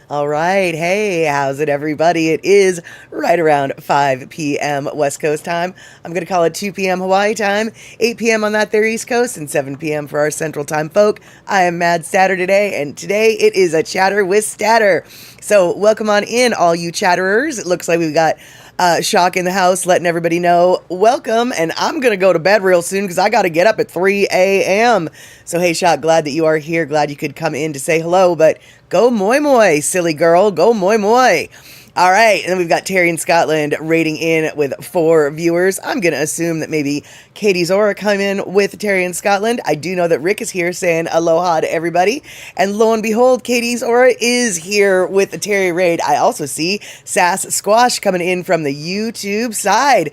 All right. Hey, how's it, everybody? It is right around 5 p.m. West Coast time. I'm going to call it 2 p.m. Hawaii time, 8 p.m. on that there East Coast, and 7 p.m. for our Central Time folk. I am Mad Statter today, and today it is a chatter with Statter. So, welcome on in, all you chatterers. It looks like we've got Shock in the house, letting everybody know welcome. And I'm gonna go to bed real soon because I got to get up at 3 a.m. So hey, Shock, glad that you are here. Glad you could come in to say hello. But go moi moi, silly girl. Go moi moi. All right, and then we've got Terry in Scotland rating in with 4 viewers. I'm going to assume that maybe Katie Zora come in with Terry in Scotland. I do know that Rick is here saying aloha to everybody. And lo and behold, Katie Zora is here with the Terry raid. I also see Sass Squash coming in from the YouTube side.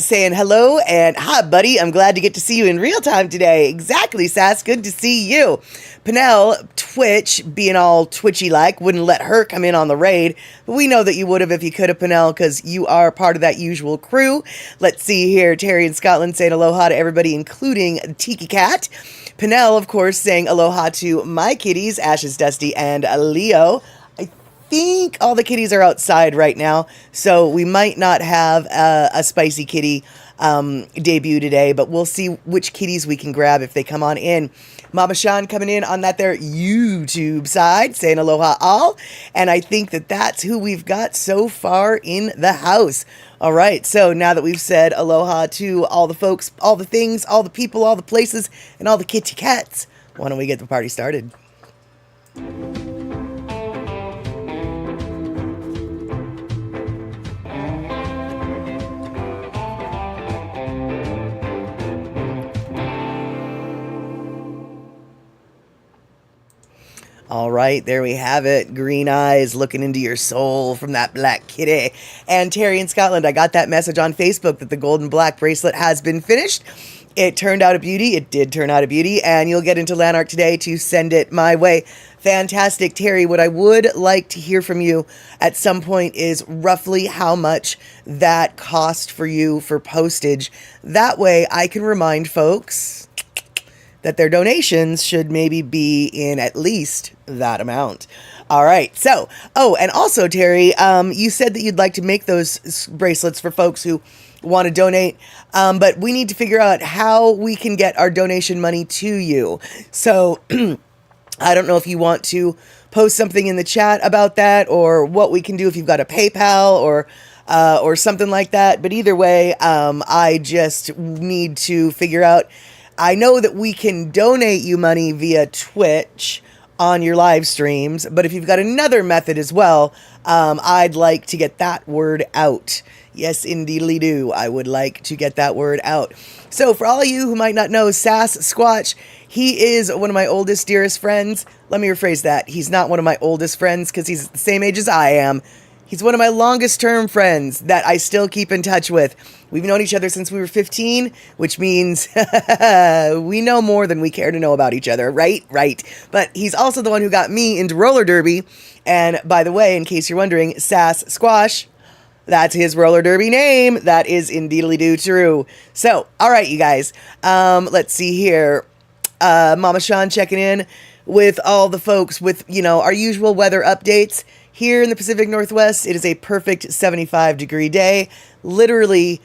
Saying hello and hi, buddy. I'm glad to get to see you in real time today. Exactly, Sass. Good to see you. Penel, Twitch, being all twitchy like, wouldn't let her come in on the raid. But we know that you would have if you could have, Penel, because you are part of that usual crew. Let's see here. Terry in Scotland saying aloha to everybody, including Tiki Cat. Penel, of course, saying aloha to my kitties, Ashes, Dusty, and Leo. Think all the kitties are outside right now, so we might not have a spicy kitty debut today, but we'll see which kitties we can grab if they come on in. Mama Sean coming in on that there YouTube side, saying aloha all, and I think that that's who we've got so far in the house. All right, so now that we've said aloha to all the folks, all the things, all the people, all the places, and all the kitty cats, why don't we get the party started? All right, there we have it. Green eyes looking into your soul from that black kitty. And Terry in Scotland, I got that message on Facebook that the golden black bracelet has been finished. It turned out a beauty. It did turn out a beauty. And you'll get into Lanark today to send it my way. Fantastic. Terry, what I would like to hear from you at some point is roughly how much that cost for you for postage. That way I can remind folks that their donations should maybe be in at least that amount. All right. So, and also, Terry, you said that you'd like to make those bracelets for folks who want to donate, but we need to figure out how we can get our donation money to you. So, I don't know if you want to post something in the chat about that, or what we can do if you've got a PayPal or something like that. But either way, I just need to figure out. I know that we can donate you money via Twitch on your live streams, but if you've got another method as well, I'd like to get that word out. Yes, indeedly do. I would like to get that word out. So for all of you who might not know, Sass Squatch, he is one of my oldest, dearest friends. Let me rephrase that. He's not one of my oldest friends because he's the same age as I am. He's one of my longest term friends that I still keep in touch with. We've known each other since we were 15, which means we know more than we care to know about each other, right? Right. But he's also the one who got me into roller derby. And by the way, in case you're wondering, Sass Squash, that's his roller derby name. That is indeedly do true. So, all right, you guys. Let's see here. Mama Sean checking in with all the folks with, our usual weather updates. Here in the Pacific Northwest, it is a perfect 75-degree day. Literally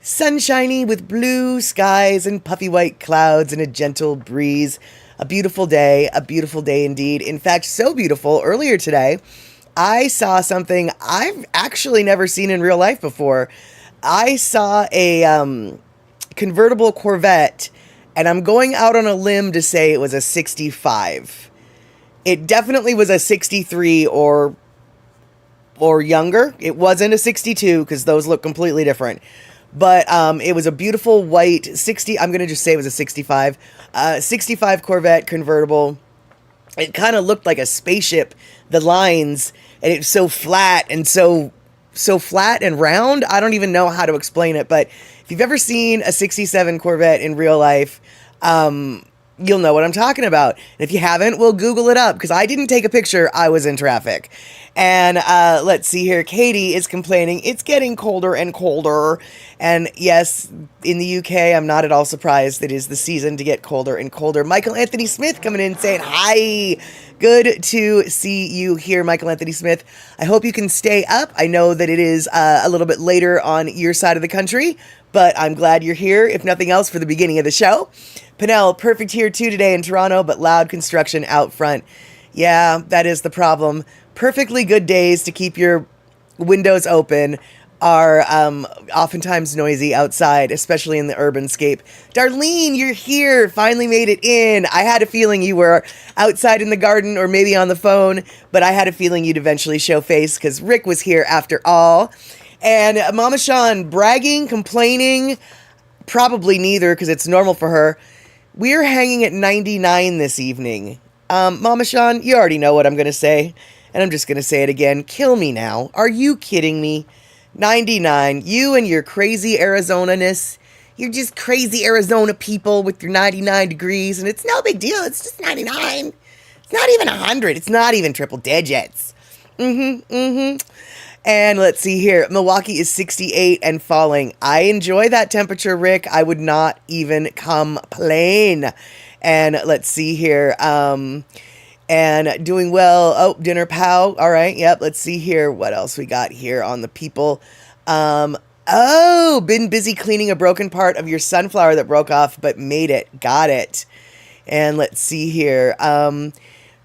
sunshiny with blue skies and puffy white clouds and a gentle breeze. A beautiful day indeed. In fact, so beautiful, earlier today, I saw something I've actually never seen in real life before. I saw a convertible Corvette, and I'm going out on a limb to say it was a 65. It definitely was a 63 or younger. It wasn't a 62 because those look completely different. But it was a beautiful white 60. I'm going to just say it was a 65. 65 Corvette convertible. It kind of looked like a spaceship. The lines, and it's so flat and so flat and round. I don't even know how to explain it. But if you've ever seen a 67 Corvette in real life, you'll know what I'm talking about. And if you haven't, we'll Google it up because I didn't take a picture. I was in traffic. And let's see here. Katie is complaining it's getting colder and colder. And yes, in the UK, I'm not at all surprised. It is the season to get colder and colder. Michael Anthony Smith coming in saying hi. Good to see you here, Michael Anthony Smith. I hope you can stay up. I know that it is a little bit later on your side of the country, but I'm glad you're here, if nothing else, for the beginning of the show. Pinnell, perfect here too today in Toronto, but loud construction out front. Yeah, that is the problem. Perfectly good days to keep your windows open are oftentimes noisy outside, especially in the urban scape. Darlene, you're here. Finally made it in. I had a feeling you were outside in the garden or maybe on the phone, but I had a feeling you'd eventually show face because Rick was here after all. And Mama Sean, bragging, complaining, probably neither because it's normal for her. We're hanging at 99 this evening. Mama Sean, you already know what I'm going to say, and I'm just going to say it again. Kill me now. Are you kidding me? 99. You and your crazy Arizona-ness. You're just crazy Arizona people with your 99 degrees, and it's no big deal. It's just 99. It's not even 100. It's not even triple digits. And let's see here. Milwaukee is 68 and falling. I enjoy that temperature, Rick. I would not even complain. And let's see here. And doing well. Oh, dinner pow. All right. Yep. Let's see here. What else we got here on the people? Oh, been busy cleaning a broken part of your sunflower that broke off, but made it. Got it. And let's see here.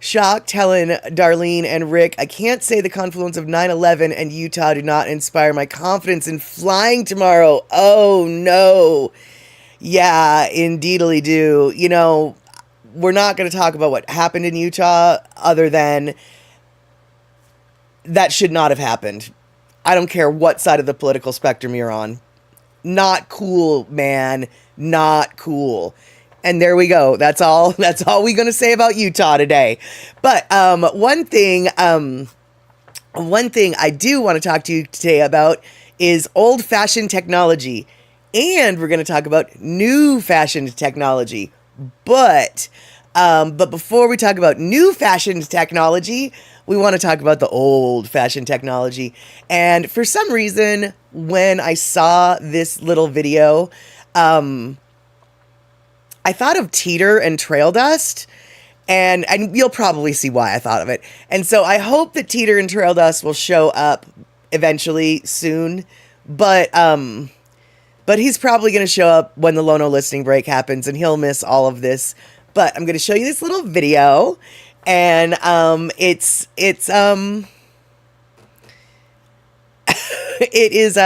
Shocked, Helen, Darlene, and Rick. I can't say the confluence of 9/11 and Utah do not inspire my confidence in flying tomorrow. Oh, no. Yeah, indeedly do. You know, we're not going to talk about what happened in Utah other than that should not have happened. I don't care what side of the political spectrum you're on. Not cool, man. Not cool. And there we go. That's all we're going to say about Utah today. But one thing I do want to talk to you today about is old-fashioned technology. And we're going to talk about new-fashioned technology. But before we talk about new-fashioned technology, we want to talk about the old-fashioned technology. And for some reason, when I saw this little video, I thought of Teeter and Trail Dust, and you'll probably see why I thought of it. And so I hope that Teeter and Trail Dust will show up eventually soon, but he's probably going to show up when the Lono listening break happens, and he'll miss all of this. But I'm going to show you this little video, and it's it is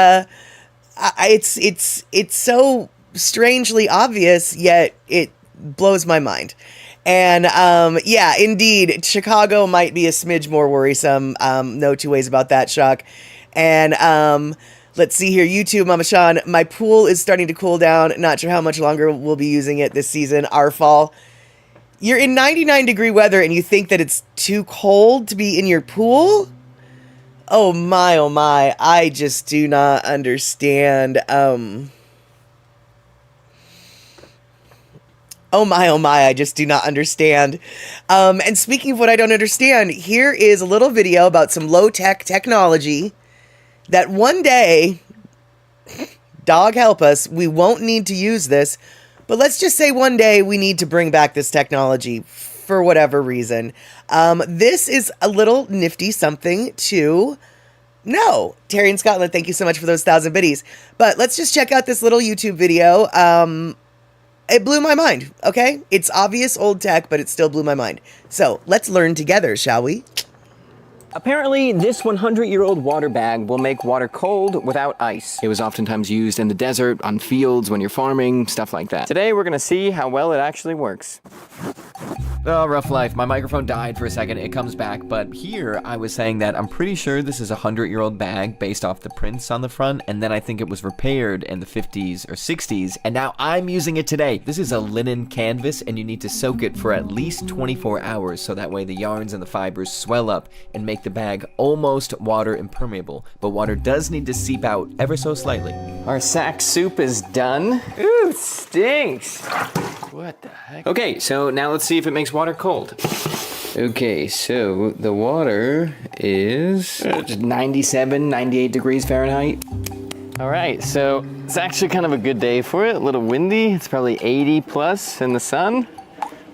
it's so strangely obvious, yet it blows my mind. And yeah, indeed, Chicago might be a smidge more worrisome. No two ways about that, Shock. And let's see here. YouTube, Mama Sean. My pool is starting to cool down. Not sure how much longer we'll be using it this season. Our fall. You're in 99-degree weather and you think that it's too cold to be in your pool? Oh my. I just do not understand. Oh my, I just do not understand. And speaking of what I don't understand, here is a little video about some low-tech technology that one day, dog help us, we won't need to use this, but let's just say one day we need to bring back this technology for whatever reason. This is a little nifty something to know. Terry in Scotland, thank you so much for those 1,000 biddies. But let's just check out this little YouTube video. It blew my mind, okay? It's obvious old tech, but it still blew my mind. So let's learn together, shall we? Apparently, this 100-year-old water bag will make water cold without ice. It was oftentimes used in the desert, on fields, when you're farming, stuff like that. Today, we're gonna see how well it actually works. Oh, rough life. My microphone died for a second. It comes back. But here, I was saying that I'm pretty sure this is a 100-year-old bag based off the prints on the front. And then I think it was repaired in the 50s or 60s. And now I'm using it today. This is a linen canvas, and you need to soak it for at least 24 hours. So that way the yarns and the fibers swell up and make the bag almost water impermeable. But water does need to seep out ever so slightly. Our sack soup is done. Ooh, it stinks. What the heck? Okay, so now let's see if it makes water cold. Okay, so the water is 97, 98 degrees Fahrenheit. All right, so it's actually kind of a good day for it. A little windy. It's probably 80 plus in the sun.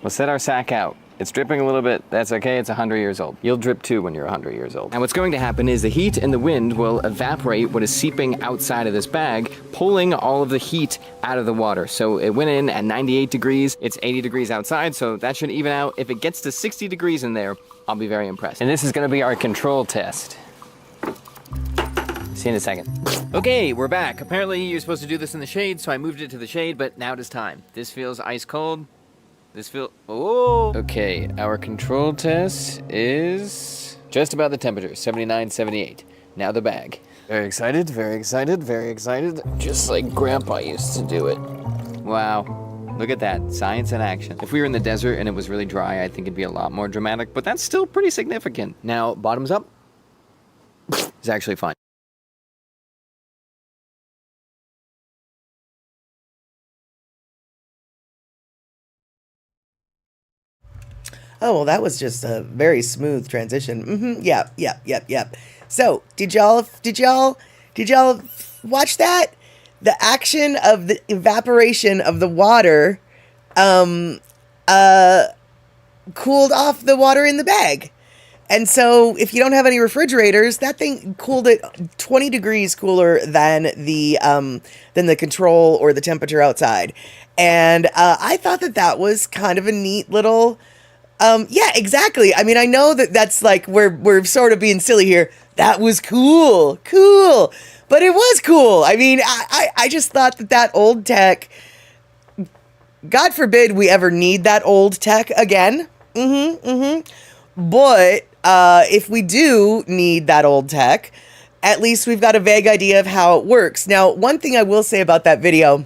We'll set our sack out. It's dripping a little bit. That's okay. It's 100 years old. You'll drip too when you're 100 years old. And what's going to happen is the heat and the wind will evaporate what is seeping outside of this bag, pulling all of the heat out of the water. So it went in at 98 degrees. It's 80 degrees outside, so that should even out. If it gets to 60 degrees in there, I'll be very impressed. And this is going to be our control test. See you in a second. Okay, we're back. Apparently you're supposed to do this in the shade, so I moved it to the shade, but now it is time. This feels ice cold. Oh! Okay, our control test is just about the temperature, 79, 78. Now the bag. Very excited, very excited, very excited. Just like Grandpa used to do it. Wow. Look at that. Science in action. If we were in the desert and it was really dry, I think it'd be a lot more dramatic, but that's still pretty significant. Now, bottoms up. It's actually fine. Oh, well, that was just a very smooth transition. Yep. So, did y'all watch that? The action of the evaporation of the water, cooled off the water in the bag. And so, if you don't have any refrigerators, that thing cooled it 20 degrees cooler than the control or the temperature outside. And I thought that was kind of a neat little. Yeah, exactly. I mean, I know that's like we're sort of being silly here. That was cool, but it was cool. I mean, I just thought that old tech. God forbid we ever need that old tech again. But if we do need that old tech, at least we've got a vague idea of how it works. Now, one thing I will say about that video,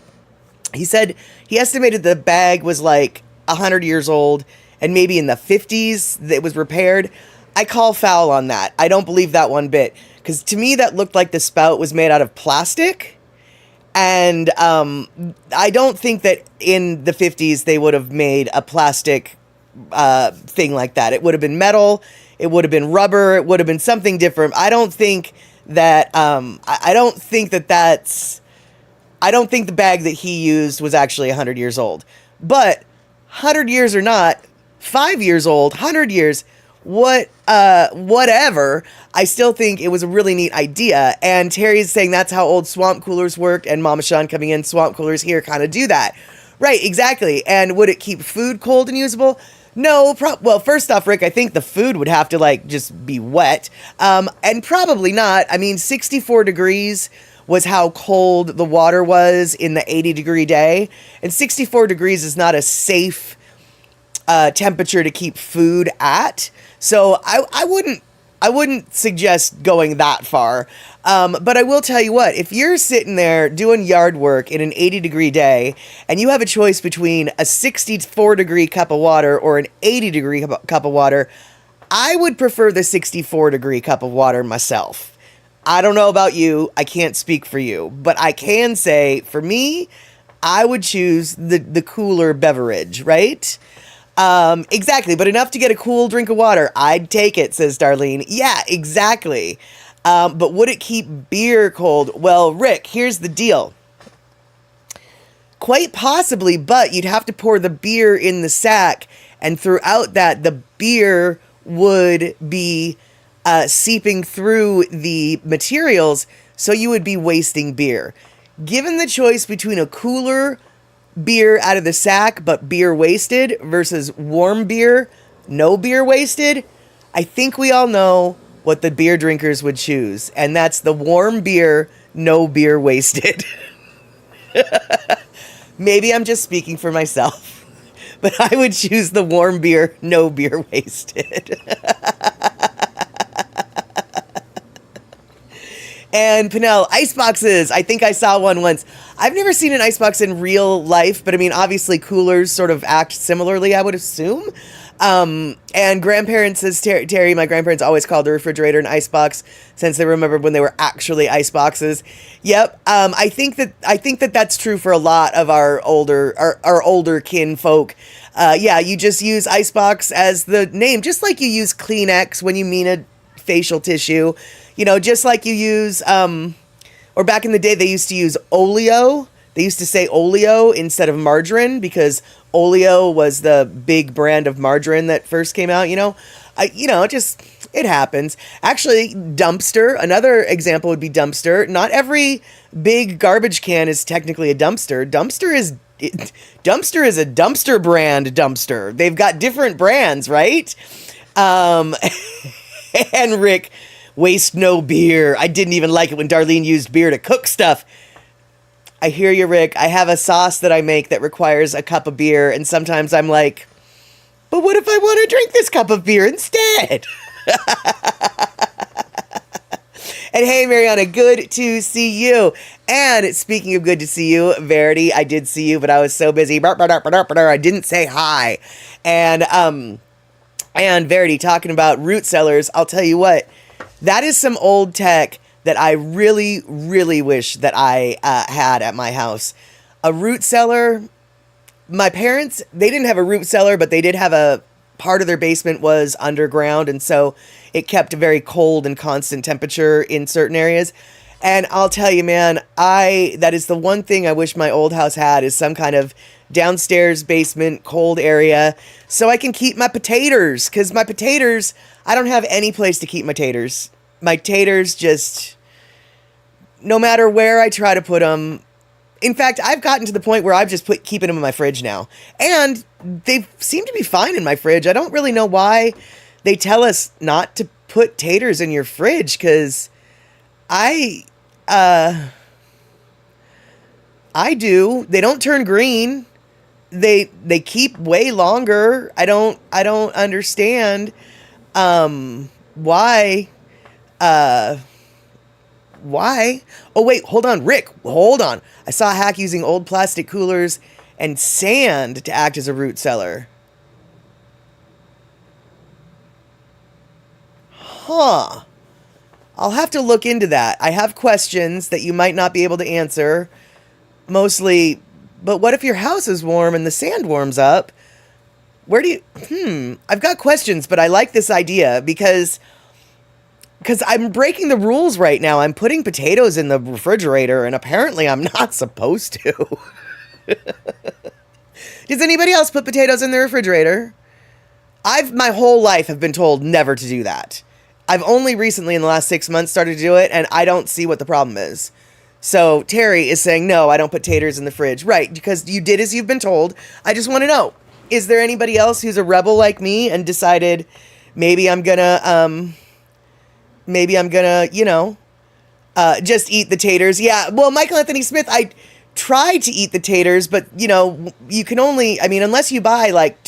he said he estimated the bag was like 100 years old. And maybe in the 50s it was repaired. I call foul on that. I don't believe that one bit. Because to me, that looked like the spout was made out of plastic. And I don't think that in the 50s they would have made a plastic thing like that. It would have been metal. It would have been rubber. It would have been something different. I don't think that I don't think the bag that he used was actually 100 years old. But 100 years or not, 5 years old, 100 years, whatever, I still think it was a really neat idea. And Terry's saying that's how old swamp coolers worked, and Mama Sean coming in, swamp coolers here kind of do that. Right, exactly. And would it keep food cold and usable? No, well, first off, Rick, I think the food would have to, like, just be wet. And probably not. I mean, 64 degrees was how cold the water was in the 80-degree day. And 64 degrees is not a safe temperature to keep food at. So I wouldn't suggest going that far. But I will tell you what, if you're sitting there doing yard work in an 80-degree day and you have a choice between a 64-degree cup of water or an 80-degree cup of water, I would prefer the 64-degree cup of water myself. I don't know about you. I can't speak for you. But I can say, for me, I would choose the cooler beverage, right? Exactly, but enough to get a cool drink of water. I'd take it, says Darlene. Yeah, exactly. But would it keep beer cold? Well, Rick, here's the deal. Quite possibly, but you'd have to pour the beer in the sack, and throughout that, the beer would be seeping through the materials, so you would be wasting beer. Given the choice between a cooler beer out of the sack, but beer wasted, versus warm beer, no beer wasted, I think we all know what the beer drinkers would choose. And that's the warm beer, no beer wasted. Maybe I'm just speaking for myself, but I would choose the warm beer, no beer wasted. And Pinnell, iceboxes. I think I saw one once. I've never seen an icebox in real life, but I mean, obviously coolers sort of act similarly, I would assume. And grandparents, says Terry, my grandparents always called the refrigerator an icebox since they remembered when they were actually iceboxes. Yep. I think that that's true for a lot of our older kin folk. Yeah, you just use icebox as the name, just like you use Kleenex when you mean a facial tissue. You know, just like you use, or back in the day, they used to use Oleo They used to say Oleo instead of margarine because Oleo was the big brand of margarine that first came out, it happens. Actually, dumpster, another example would be dumpster. Not every big garbage can is technically a dumpster. Dumpster is a dumpster brand dumpster. They've got different brands, right? And Rick, waste no beer. I didn't even like it when Darlene used beer to cook stuff. I hear you, Rick. I have a sauce that I make that requires a cup of beer, and sometimes I'm like, but what if I want to drink this cup of beer instead? And hey, Mariana, good to see you. And speaking of good to see you, Verity, I did see you, but I was so busy. I didn't say hi. And Verity, talking about root cellars, I'll tell you what, that is some old tech that I really, really wish that I had at my house. A root cellar. My parents, they didn't have a root cellar, but they did have a part of their basement was underground, and so it kept a very cold and constant temperature in certain areas. And I'll tell you, man, that is the one thing I wish my old house had, is some kind of downstairs basement cold area so I can keep my potatoes, because my potatoes, I don't have any place to keep my taters. My taters just, no matter where I try to put them. In fact, I've gotten to the point where I've just keeping them in my fridge now. And they seem to be fine in my fridge. I don't really know why they tell us not to put taters in your fridge, because I do. They don't turn green. They keep way longer. I don't understand why. Why? Oh, wait, hold on, Rick, hold on. I saw a hack using old plastic coolers and sand to act as a root cellar. Huh. I'll have to look into that. I have questions that you might not be able to answer. Mostly, but what if your house is warm and the sand warms up? Where do you... I've got questions, but I like this idea because I'm breaking the rules right now. I'm putting potatoes in the refrigerator, and apparently I'm not supposed to. Does anybody else put potatoes in the refrigerator? My whole life have been told never to do that. I've only recently in the last 6 months started to do it, and I don't see what the problem is. So Terry is saying, no, I don't put taters in the fridge. Right, because you did as you've been told. I just want to know, is there anybody else who's a rebel like me and decided maybe I'm gonna, just eat the taters? Yeah, well, Michael Anthony Smith, I tried to eat the taters, but, you can only, unless you buy like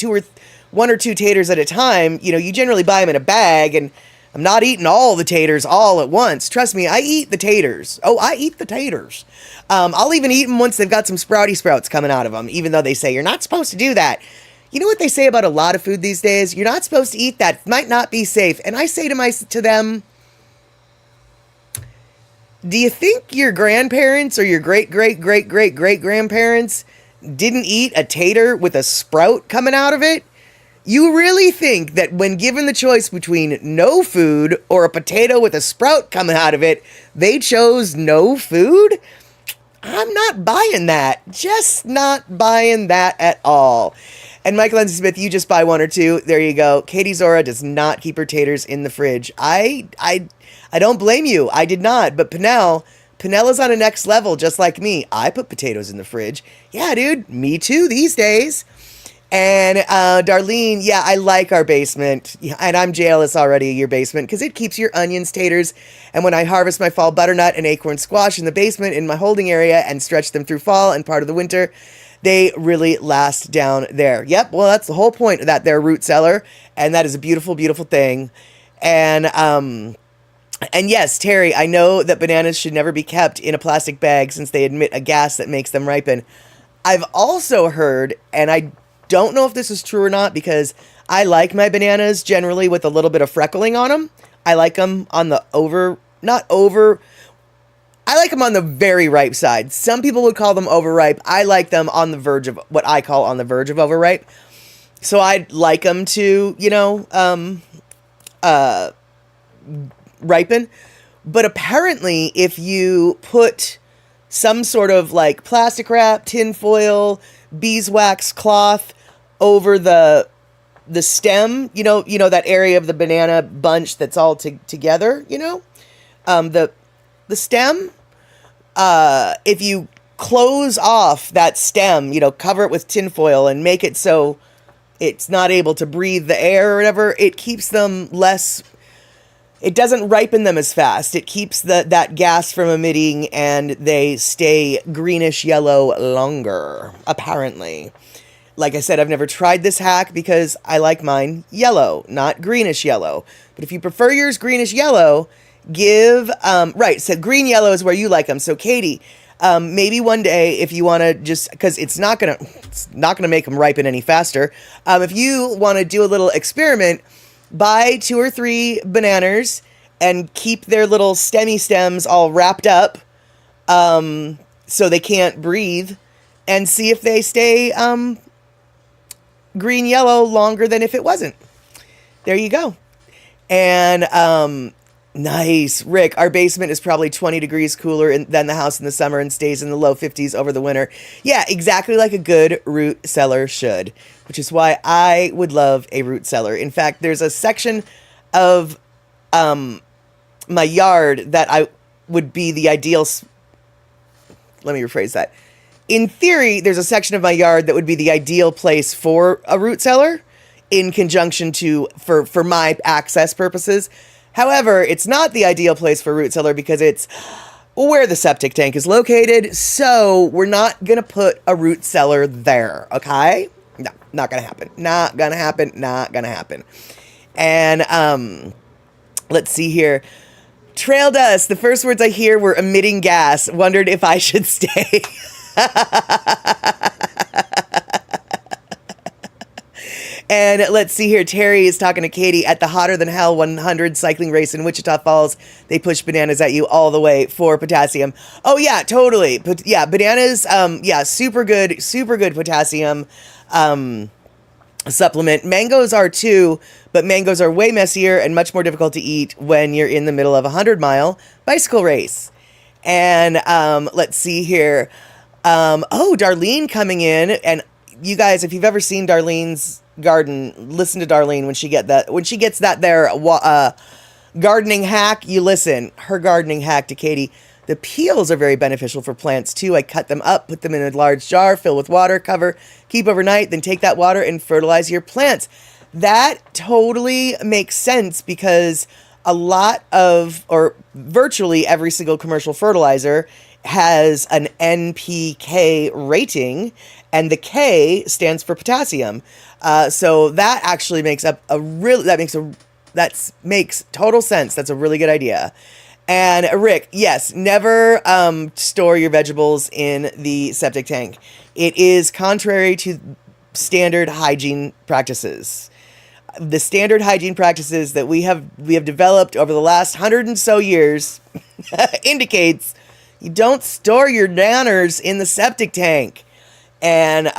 one or two taters at a time, you generally buy them in a bag, and I'm not eating all the taters all at once. Trust me, I eat the taters. Oh, I eat the taters. I'll even eat them once they've got some sprouty sprouts coming out of them, even though they say you're not supposed to do that. You know what they say about a lot of food these days? You're not supposed to eat that. It might not be safe. And I say to them, do you think your grandparents or your great-great-great-great-great-grandparents didn't eat a tater with a sprout coming out of it? You really think that when given the choice between no food or a potato with a sprout coming out of it, they chose no food? I'm not buying that. Just not buying that at all. And Michael Lindsay Smith, you just buy one or two. There you go. Katie Zora does not keep her taters in the fridge. I don't blame you. I did not. But Penella's on a next level, just like me. I put potatoes in the fridge. Yeah, dude. Me too these days. And Darlene, yeah, I like our basement. Yeah, and I'm jealous already of your basement because it keeps your onions, taters. And when I harvest my fall butternut and acorn squash in the basement in my holding area and stretch them through fall and part of the winter, they really last down there. Yep, well, that's the whole point of that their root cellar. And that is a beautiful, beautiful thing. And yes, Terry, I know that bananas should never be kept in a plastic bag since they emit a gas that makes them ripen. I've also heard, and I don't know if this is true or not, because I like my bananas generally with a little bit of freckling on them. I like them on the I like them on the very ripe side. Some people would call them overripe. I like them on the verge of what I call on the verge of overripe. So I'd like them to, ripen. But apparently if you put some sort of like plastic wrap, tin foil, beeswax cloth over the stem, you know that area of the banana bunch that's all together, the stem. If you close off that stem, cover it with tin foil and make it so it's not able to breathe the air or whatever, it keeps them less. It doesn't ripen them as fast. It keeps that gas from emitting, and they stay greenish yellow longer, apparently. Like I said, I've never tried this hack because I like mine yellow, not greenish yellow. But if you prefer yours greenish yellow, right, so green yellow is where you like them. So Katie, maybe one day if you want to just, because it's not gonna make them ripen any faster. If you want to do a little experiment, buy 2 or 3 bananas and keep their little stems all wrapped up, so they can't breathe, and see if they stay green yellow longer than if it wasn't. There you go. And nice, Rick, our basement is probably 20 degrees cooler than the house in the summer and stays in the low 50s over the winter. Yeah, exactly like a good root cellar should, which is why I would love a root cellar. In fact, there's a section of my yard that I would be the ideal. Let me rephrase that. In theory, there's a section of my yard that would be the ideal place for a root cellar in conjunction for my access purposes. However, it's not the ideal place for a root cellar because it's where the septic tank is located. So we're not going to put a root cellar there. Okay? No, not going to happen. Not going to happen. Not going to happen. And let's see here. Trail dust. The first words I hear were emitting gas. Wondered if I should stay. And let's see here. Terry is talking to Katie at the Hotter Than Hell 100 cycling race in Wichita Falls. They push bananas at you all the way for potassium. Oh yeah, totally. But yeah, bananas. Super good potassium supplement. Mangoes are too, but mangoes are way messier and much more difficult to eat when you're in the middle of a 100-mile bicycle race. And let's see here. Darlene coming in, and you guys, if you've ever seen Darlene's garden, listen to Darlene when she gets that there gardening hack. You listen, her gardening hack to Katie. The peels are very beneficial for plants too. I cut them up, put them in a large jar, fill with water, cover, keep overnight, then take that water and fertilize your plants. That totally makes sense because a lot of, or virtually every single commercial fertilizer has an NPK rating, and the K stands for potassium. So that actually makes makes total sense. That's a really good idea. And Rick, yes, never store your vegetables in the septic tank. It is contrary to standard hygiene practices. The standard hygiene practices that we have developed over the last 100 and so years indicates you don't store your nanners in the septic tank. And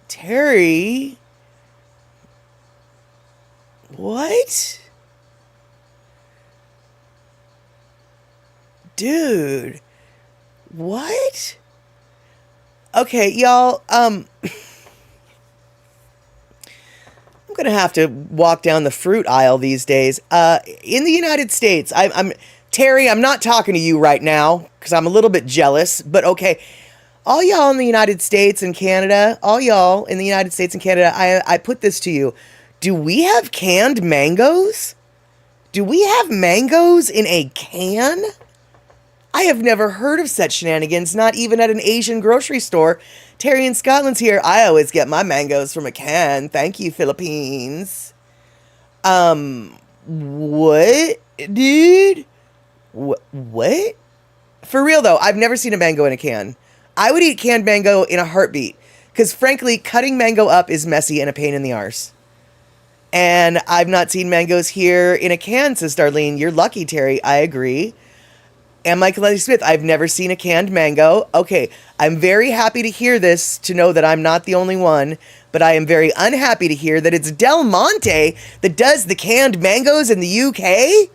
Terry, what? Dude, what? Okay, y'all, I'm gonna have to walk down the fruit aisle these days. In the United States, I'm Terry, I'm not talking to you right now because I'm a little bit jealous, but okay. All y'all in the United States and Canada, I put this to you. Do we have canned mangoes? Do we have mangoes in a can? I have never heard of such shenanigans, not even at an Asian grocery store. Terry in Scotland's here. I always get my mangoes from a can. Thank you, Philippines. What? Dude? What? For real, though, I've never seen a mango in a can. I would eat canned mango in a heartbeat. Because, frankly, cutting mango up is messy and a pain in the arse. And I've not seen mangoes here in a can, says Darlene. You're lucky, Terry. I agree. And Michael Leslie Smith, I've never seen a canned mango. Okay, I'm very happy to hear this, to know that I'm not the only one. But I am very unhappy to hear that it's Del Monte that does the canned mangoes in the UK.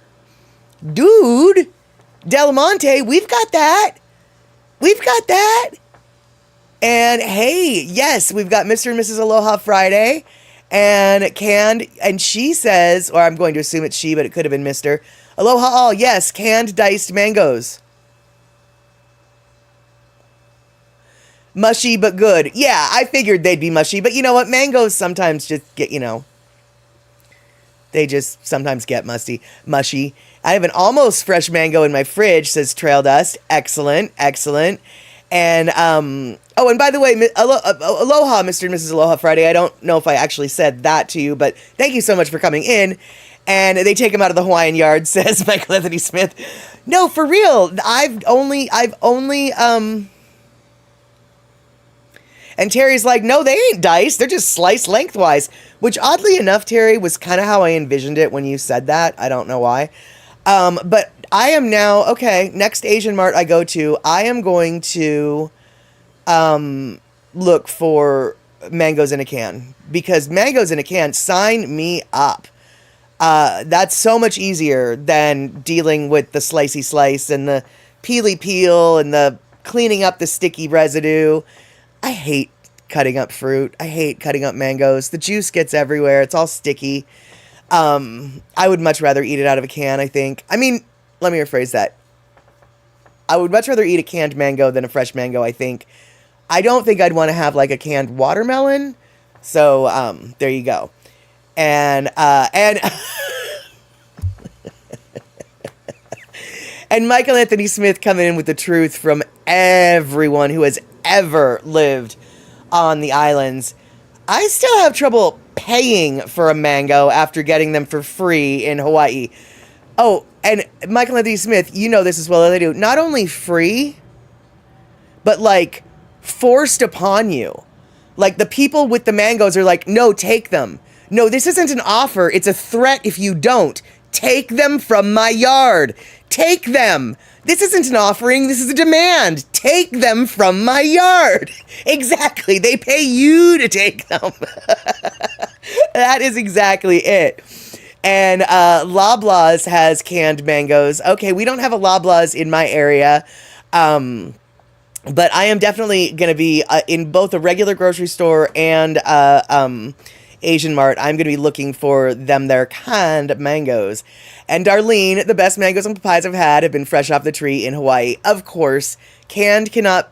Dude, Del Monte, we've got that. We've got that. And hey, yes, we've got Mr. and Mrs. Aloha Friday and canned, and she says, or I'm going to assume it's she, but it could have been Mr. Aloha all, yes, canned diced mangoes. Mushy but good. Yeah, I figured they'd be mushy, but you know what? Mangoes sometimes just get, they just sometimes get mushy. I have an almost fresh mango in my fridge, says Trail Dust. Excellent, excellent. And, oh, and by the way, aloha, Mr. and Mrs. Aloha Friday. I don't know if I actually said that to you, but thank you so much for coming in. And they take him out of the Hawaiian yard, says Michael Anthony Smith. No, for real. I've only, and Terry's like, no, they ain't diced. They're just sliced lengthwise. Which, oddly enough, Terry, was kind of how I envisioned it when you said that. I don't know why. But I am now, okay, next Asian Mart I go to, I am going to look for mangoes in a can. Because mangoes in a can, sign me up. That's so much easier than dealing with the slicey slice and the peely peel and the cleaning up the sticky residue. I hate cutting up fruit. I hate cutting up mangoes. The juice gets everywhere. It's all sticky. I would much rather eat it out of a can, I think. I mean, let me rephrase that. I would much rather eat a canned mango than a fresh mango, I think. I don't think I'd want to have like a canned watermelon. So, there you go. And and Michael Anthony Smith coming in with the truth from everyone who has ever lived on the islands. I still have trouble paying for a mango after getting them for free in Hawaii. Oh, and Michael Anthony Smith, you know this as well as I do. Not only free, but like forced upon you. Like the people with the mangoes are like, no, take them. No, this isn't an offer. It's a threat if you don't. Take them from my yard. Take them. This isn't an offering. This is a demand. Take them from my yard. Exactly. They pay you to take them. That is exactly it. And Loblaws has canned mangoes. Okay, we don't have a Loblaws in my area. But I am definitely going to be in both a regular grocery store and Asian Mart. I'm going to be looking for them their canned mangoes. And Darlene, the best mangoes and papayas I've had have been fresh off the tree in Hawaii. Of course, canned cannot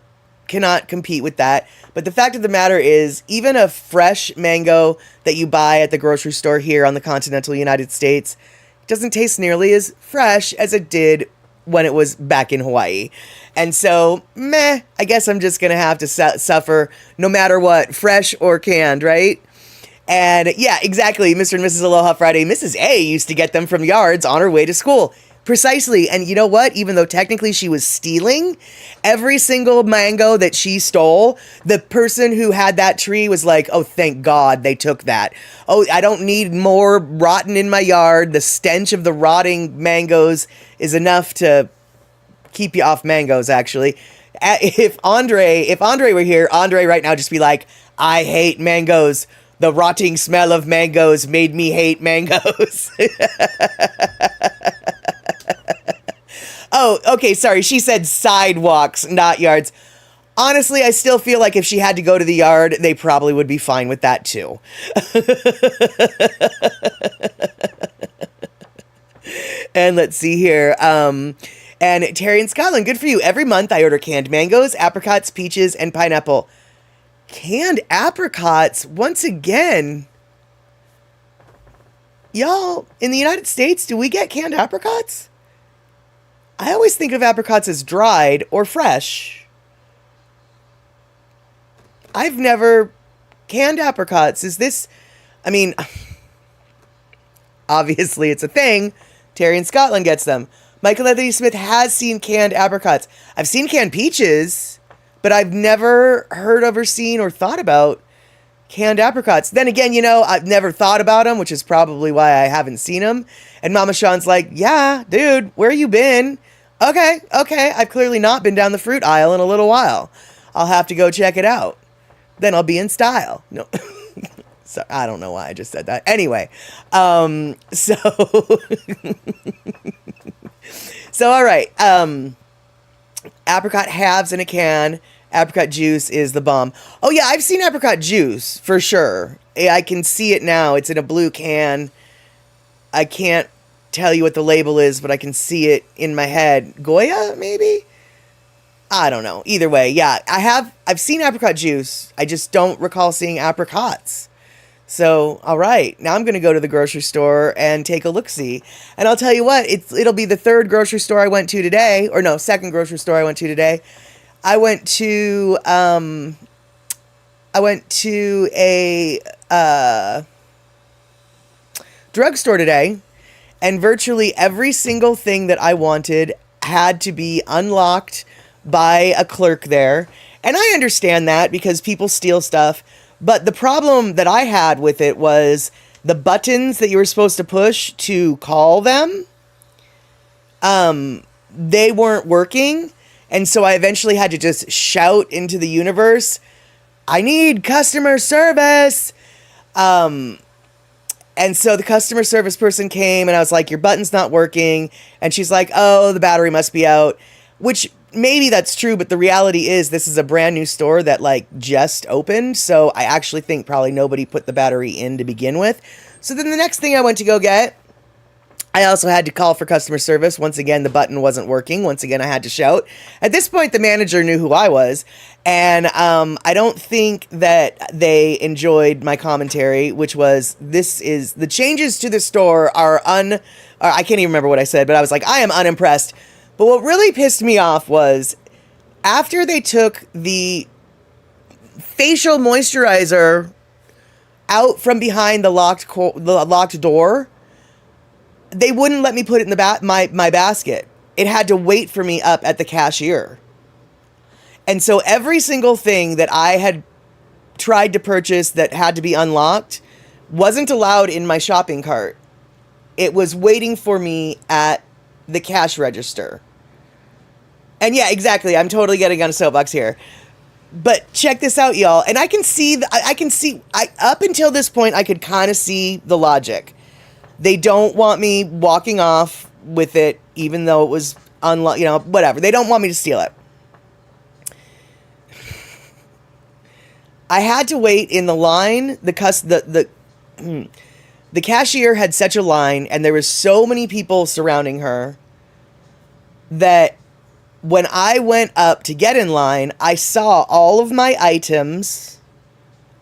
compete with that. But the fact of the matter is, even a fresh mango that you buy at the grocery store here on the continental United States doesn't taste nearly as fresh as it did when it was back in Hawaii. And so, I guess I'm just going to have to suffer no matter what, fresh or canned, right? And yeah, exactly. Mr. and Mrs. Aloha Friday. Mrs. A used to get them from yards on her way to school. Precisely. And you know what? Even though technically she was stealing, every single mango that she stole, the person who had that tree was like, oh, thank God they took that. Oh, I don't need more rotten in my yard. The stench of the rotting mangoes is enough to keep you off mangoes, actually. If Andre were here, Andre right now just be like, I hate mangoes. The rotting smell of mangoes made me hate mangoes. Oh, okay, sorry. She said sidewalks, not yards. Honestly, I still feel like if she had to go to the yard, they probably would be fine with that too. And let's see here. And Terry in Scotland, good for you. Every month I order canned mangoes, apricots, peaches, and pineapple. Canned apricots, once again. Y'all, in the United States, do we get canned apricots? I always think of apricots as dried or fresh. I've never canned apricots. Is this, I mean, obviously it's a thing. Terry in Scotland gets them. Michael Anthony Smith has seen canned apricots. I've seen canned peaches, but I've never heard of or seen or thought about canned apricots. Then again, you know, I've never thought about them, which is probably why I haven't seen them. And Mama Sean's like, yeah, dude, where you been? Okay, I've clearly not been down the fruit aisle in a little while. I'll have to go check it out. Then I'll be in style. No, so I don't know why I just said that. Anyway, so So, all right. Apricot halves in a can. Apricot juice is the bomb. Oh, yeah, I've seen apricot juice for sure. I can see it now. It's in a blue can. I can't tell you what the label is, but I can see it in my head. Goya, maybe? I don't know. Either way, yeah, I've seen apricot juice. I just don't recall seeing apricots. So, all right, now I'm going to go to the grocery store and take a look-see. And I'll tell you what, it'll be the third grocery store I went to today, or no, second grocery store I went to today. I went to a drugstore today, and virtually every single thing that I wanted had to be unlocked by a clerk there. And I understand that because people steal stuff. But the problem that I had with it was the buttons that you were supposed to push to call them, they weren't working. And so I eventually had to just shout into the universe, I need customer service. And so the customer service person came and I was like, your button's not working. And she's like, oh, the battery must be out, which maybe that's true. But the reality is this is a brand new store that like just opened. So I actually think probably nobody put the battery in to begin with. So then the next thing I went to go get, I also had to call for customer service. Once again, the button wasn't working. Once again, I had to shout. At this point, the manager knew who I was. And I don't think that they enjoyed my commentary, which was, the changes to the store are I can't even remember what I said, but I was like, I am unimpressed. But what really pissed me off was after they took the facial moisturizer out from behind the locked door, they wouldn't let me put it in my basket. It had to wait for me up at the cashier. And so every single thing that I had tried to purchase that had to be unlocked wasn't allowed in my shopping cart. It was waiting for me at the cash register. And yeah, exactly. I'm totally getting on a soapbox here. But check this out, y'all. And I can see, up until this point, I could kind of see the logic. They don't want me walking off with it, even though it was unlocked, whatever. They don't want me to steal it. I had to wait in the line. The cashier had such a line, and there was so many people surrounding her that when I went up to get in line, I saw all of my items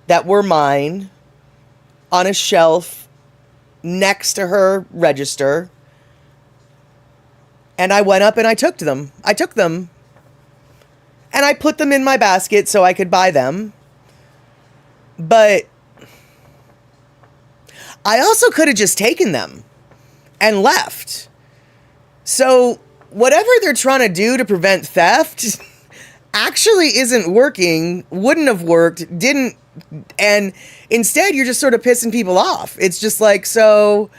that were mine on a shelf next to her register. And I went up and I took them. And I put them in my basket so I could buy them. But I also could have just taken them and left. So whatever they're trying to do to prevent theft actually isn't working, wouldn't have worked, didn't, and instead you're just sort of pissing people off. It's just like, so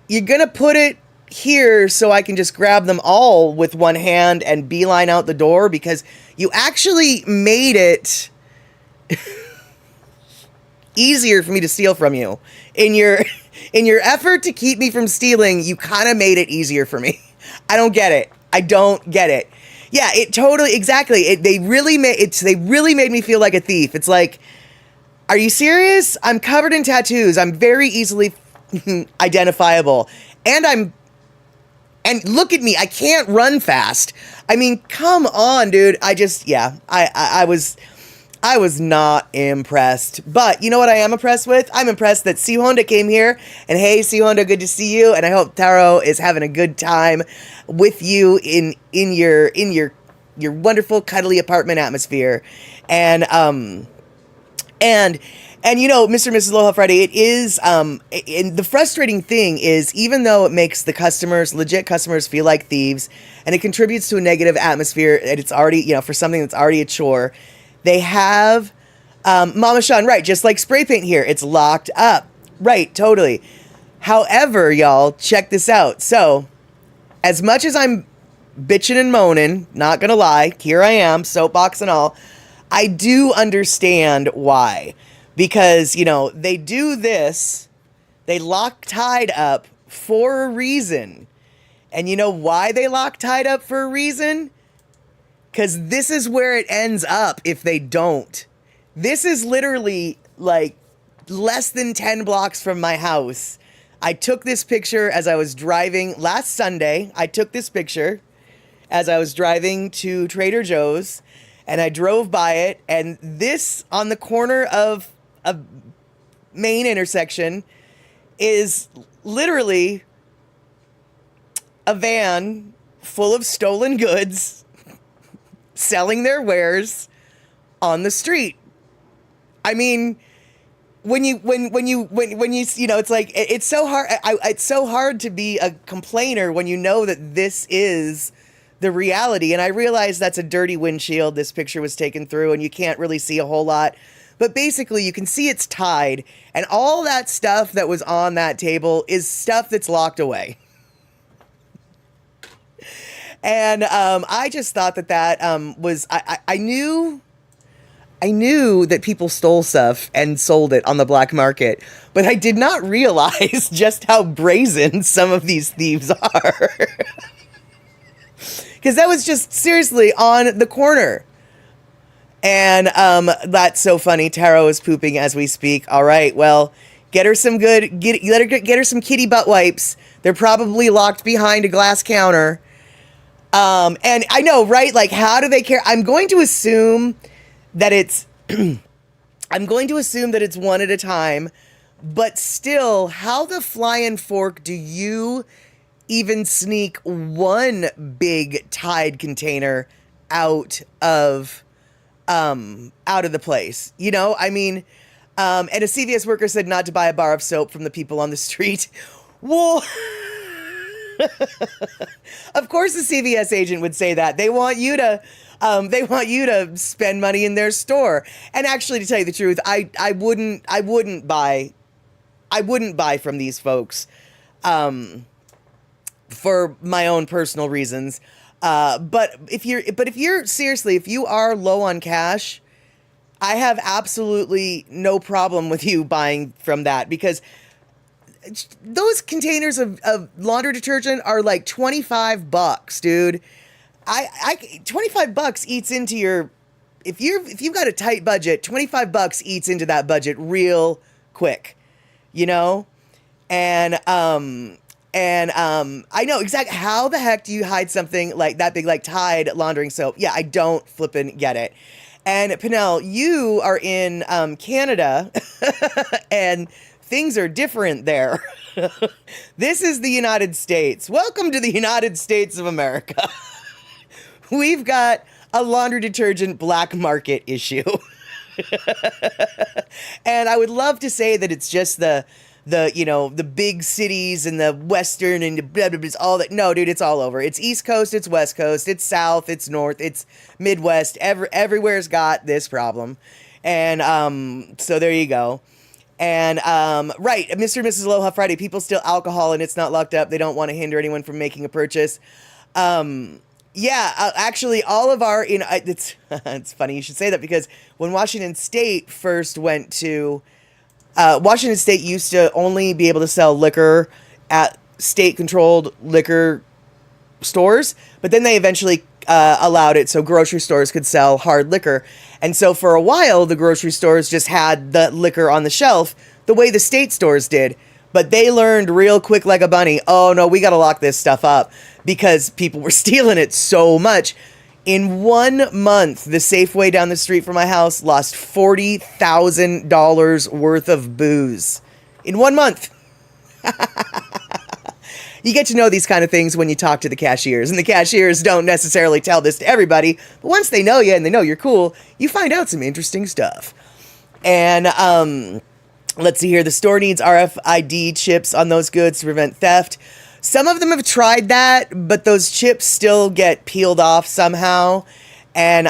you're going to put it here so I can just grab them all with one hand and beeline out the door because you actually made it easier for me to steal from you. In your effort to keep me from stealing, you kind of made it easier for me. I don't get it. Yeah, it totally, exactly. They really made me feel like a thief. It's like, are you serious? I'm covered in tattoos. I'm very easily identifiable. And look at me. I can't run fast. I mean, come on, dude. I was not impressed. But you know what I am impressed with? I'm impressed that C Honda came here. And hey, C Honda, good to see you. And I hope Taro is having a good time with you in your wonderful cuddly apartment atmosphere. And Mr. and Mrs. Aloha Friday, it is, and the frustrating thing is, even though it makes the legit customers feel like thieves, and it contributes to a negative atmosphere, and it's already, for something that's already a chore, they have, Mama Sean, right, just like spray paint here, it's locked up. Right, totally. However, y'all, check this out. So, as much as I'm bitching and moaning, not gonna lie, here I am, soapbox and all, I do understand why. Because, they do this, they lock Tide up for a reason. And you know why they Loctite up for a reason? Because this is where it ends up if they don't. This is literally like less than 10 blocks from my house. I took this picture as I was driving last Sunday. I took this picture as I was driving to Trader Joe's, and I drove by it, and this on the corner of a main intersection is literally a van full of stolen goods selling their wares on the street. I mean, when you know, it's like it's so hard. It's so hard to be a complainer when you know that this is the reality. And I realize that's a dirty windshield this picture was taken through, and you can't really see a whole lot. But basically, you can see it's tied, and all that stuff that was on that table is stuff that's locked away. And I just thought that was I knew that people stole stuff and sold it on the black market, but I did not realize just how brazen some of these thieves are. Because that was just seriously on the corner. And that's so funny. Taro is pooping as we speak. All right, well, get her some get her some kitty butt wipes. They're probably locked behind a glass counter. And I know, right? Like, how do they care? I'm going to assume that it's one at a time, but still, how the flying fork do you even sneak one big Tide container out of the place? You know, I mean, and a CVS worker said not to buy a bar of soap from the people on the street. Well, of course the CVS agent would say that. They want you to spend money in their store. And actually, to tell you the truth, I wouldn't buy from these folks for my own personal reasons. But if you are low on cash, I have absolutely no problem with you buying from that, because those containers of laundry detergent are like $25, dude. I $25 eats into your, if you've got a tight budget, $25 eats into that budget real quick, you know? And I know exactly how the heck do you hide something like that big, like Tide laundering soap? Yeah, I don't flippin' get it. And Pinnell, you are in Canada, and things are different there. This is the United States. Welcome to the United States of America. We've got a laundry detergent black market issue. And I would love to say that it's just the big cities and the Western and blah, blah, blah, all that. No, dude, it's all over. It's East Coast, it's West Coast, it's South, it's North, it's Midwest. Everywhere's got this problem. And so there you go. And right, Mr. and Mrs. Aloha Friday, people steal alcohol and it's not locked up. They don't want to hinder anyone from making a purchase. Actually, all of our, it's it's funny you should say that, because when Washington State first went to, Washington State used to only be able to sell liquor at state-controlled liquor stores, but then they eventually allowed it so grocery stores could sell hard liquor. And so for a while, the grocery stores just had the liquor on the shelf the way the state stores did. But they learned real quick like a bunny, oh no, we got to lock this stuff up, because people were stealing it so much. In 1 month, the Safeway down the street from my house lost $40,000 worth of booze. In 1 month. You get to know these kind of things when you talk to the cashiers, and the cashiers don't necessarily tell this to everybody, but once they know you and they know you're cool, you find out some interesting stuff. And let's see here. The store needs RFID chips on those goods to prevent theft. Some of them have tried that, but those chips still get peeled off somehow. And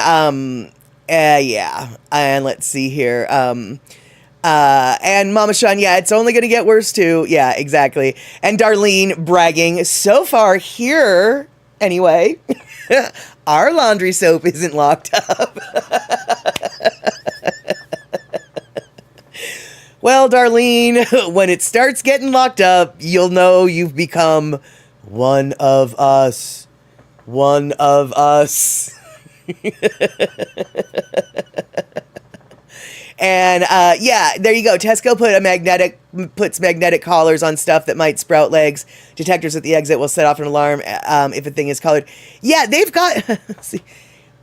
yeah. And let's see here. And Mama Sean, yeah, it's only going to get worse too. Yeah, exactly. And Darlene bragging, so far here, anyway, our laundry soap isn't locked up. Well, Darlene, when it starts getting locked up, you'll know you've become One of us. One of us. And yeah, there you go. Tesco puts magnetic collars on stuff that might sprout legs. Detectors at the exit will set off an alarm if a thing is colored. Yeah, they've got. See,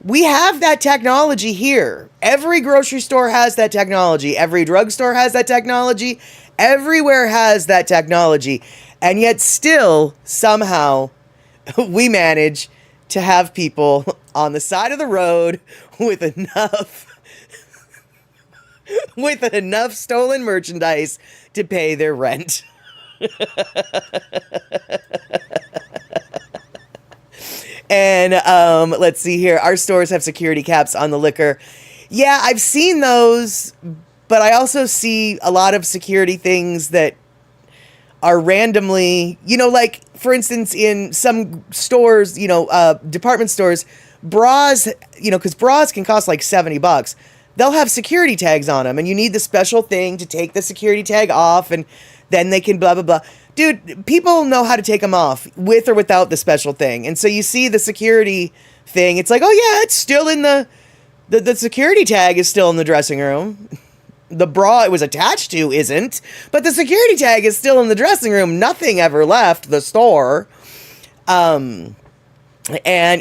we have that technology here. Every grocery store has that technology. Every drugstore has that technology. Everywhere has that technology. And yet still, somehow, we manage to have people on the side of the road with enough stolen merchandise to pay their rent. And let's see here. Our stores have security caps on the liquor. Yeah, I've seen those, but I also see a lot of security things that are randomly, like, for instance, in some stores, department stores, bras, because bras can cost like $70. They'll have security tags on them, and you need the special thing to take the security tag off, and then they can blah, blah, blah. Dude, people know how to take them off with or without the special thing. And so you see the security thing. It's like, oh, yeah, it's still in the security tag is still in the dressing room. The bra it was attached to isn't, but the security tag is still in the dressing room. Nothing ever left the store. And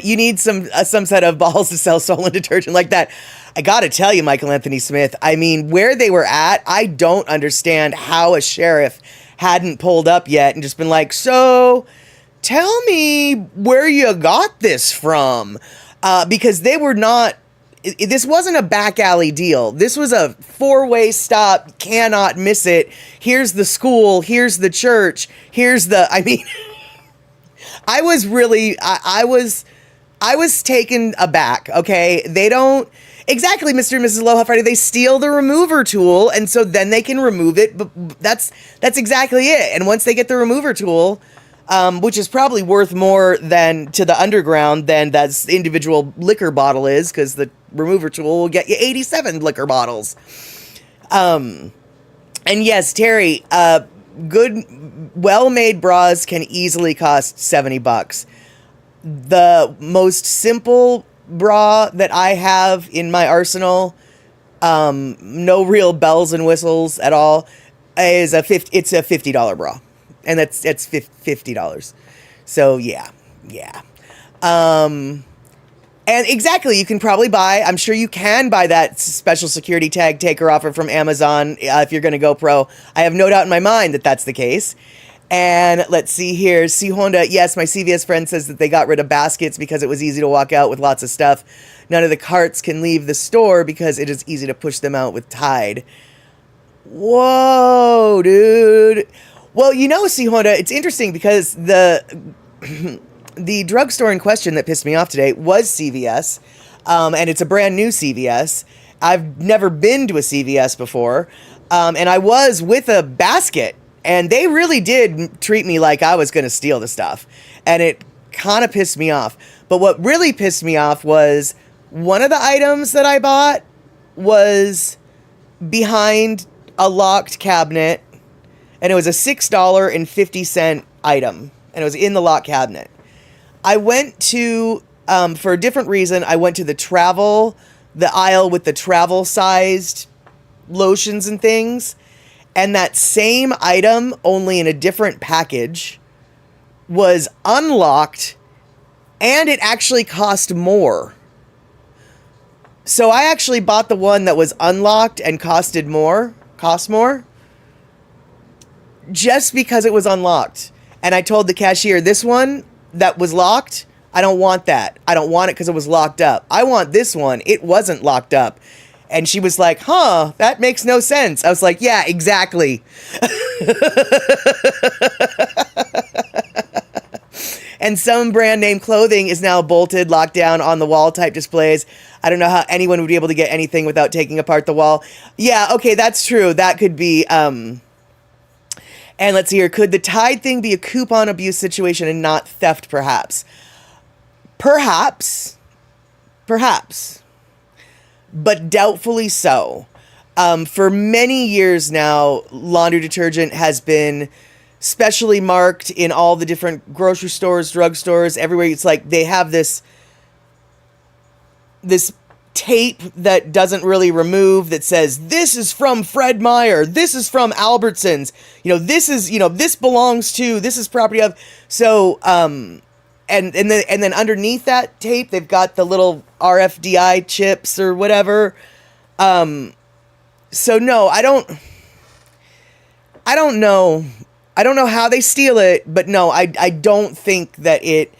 you need some set of balls to sell stolen detergent like that. I gotta tell you, Michael Anthony Smith, I mean, where they were at, I don't understand how a sheriff hadn't pulled up yet and just been like, so tell me where you got this from. Because they were not, this wasn't a back alley deal. This was a 4-way stop, cannot miss it. Here's the school, here's the church, I was really, I was taken aback, okay? They don't, exactly, Mr. and Mrs. Aloha Friday, they steal the remover tool, and so then they can remove it, but that's exactly it. And once they get the remover tool, which is probably worth more than to the underground than that individual liquor bottle is, because the remover tool will get you 87 liquor bottles. And yes, Terry, good, well-made bras can easily cost $70. The most simple bra that I have in my arsenal, no real bells and whistles at all, is it's a $50 bra, and that's $50. So yeah. And exactly, you can probably buy, I'm sure you can buy that special security tag taker offer from Amazon if you're going to go pro. I have no doubt in my mind that that's the case. And let's see here. C Honda, yes, my CVS friend says that they got rid of baskets because it was easy to walk out with lots of stuff. None of the carts can leave the store because it is easy to push them out with Tide. Whoa, dude. Well, C Honda, it's interesting because the drugstore in question that pissed me off today was CVS, and it's a brand new CVS. I've never been to a CVS before, and I was with a basket, and they really did treat me like I was going to steal the stuff, and it kind of pissed me off. But what really pissed me off was one of the items that I bought was behind a locked cabinet, and it was a $6.50 item, and it was in the locked cabinet. I went to, for a different reason, I went to the aisle with the travel-sized lotions and things, and that same item, only in a different package, was unlocked, and it actually cost more. So I actually bought the one that was unlocked and cost more, just because it was unlocked. And I told the cashier, this one that was locked, I don't want that. I don't want it because it was locked up. I want this one. It wasn't locked up. And she was like, huh, that makes no sense. I was like, yeah, exactly. And some brand name clothing is now bolted, locked down on the wall type displays. I don't know how anyone would be able to get anything without taking apart the wall. Yeah, okay, that's true. That could be, and let's see here. Could the Tide thing be a coupon abuse situation and not theft, perhaps? Perhaps. But doubtfully so. For many years now, laundry detergent has been specially marked in all the different grocery stores, drugstores, everywhere. It's like they have this tape that doesn't really remove that says, this is from Fred Meyer, this is from Albertsons, this is, this belongs to, this is property of. So, and then underneath that tape, they've got the little RFDI chips or whatever. So no, I don't know. I don't know how they steal it, but no, I don't think that it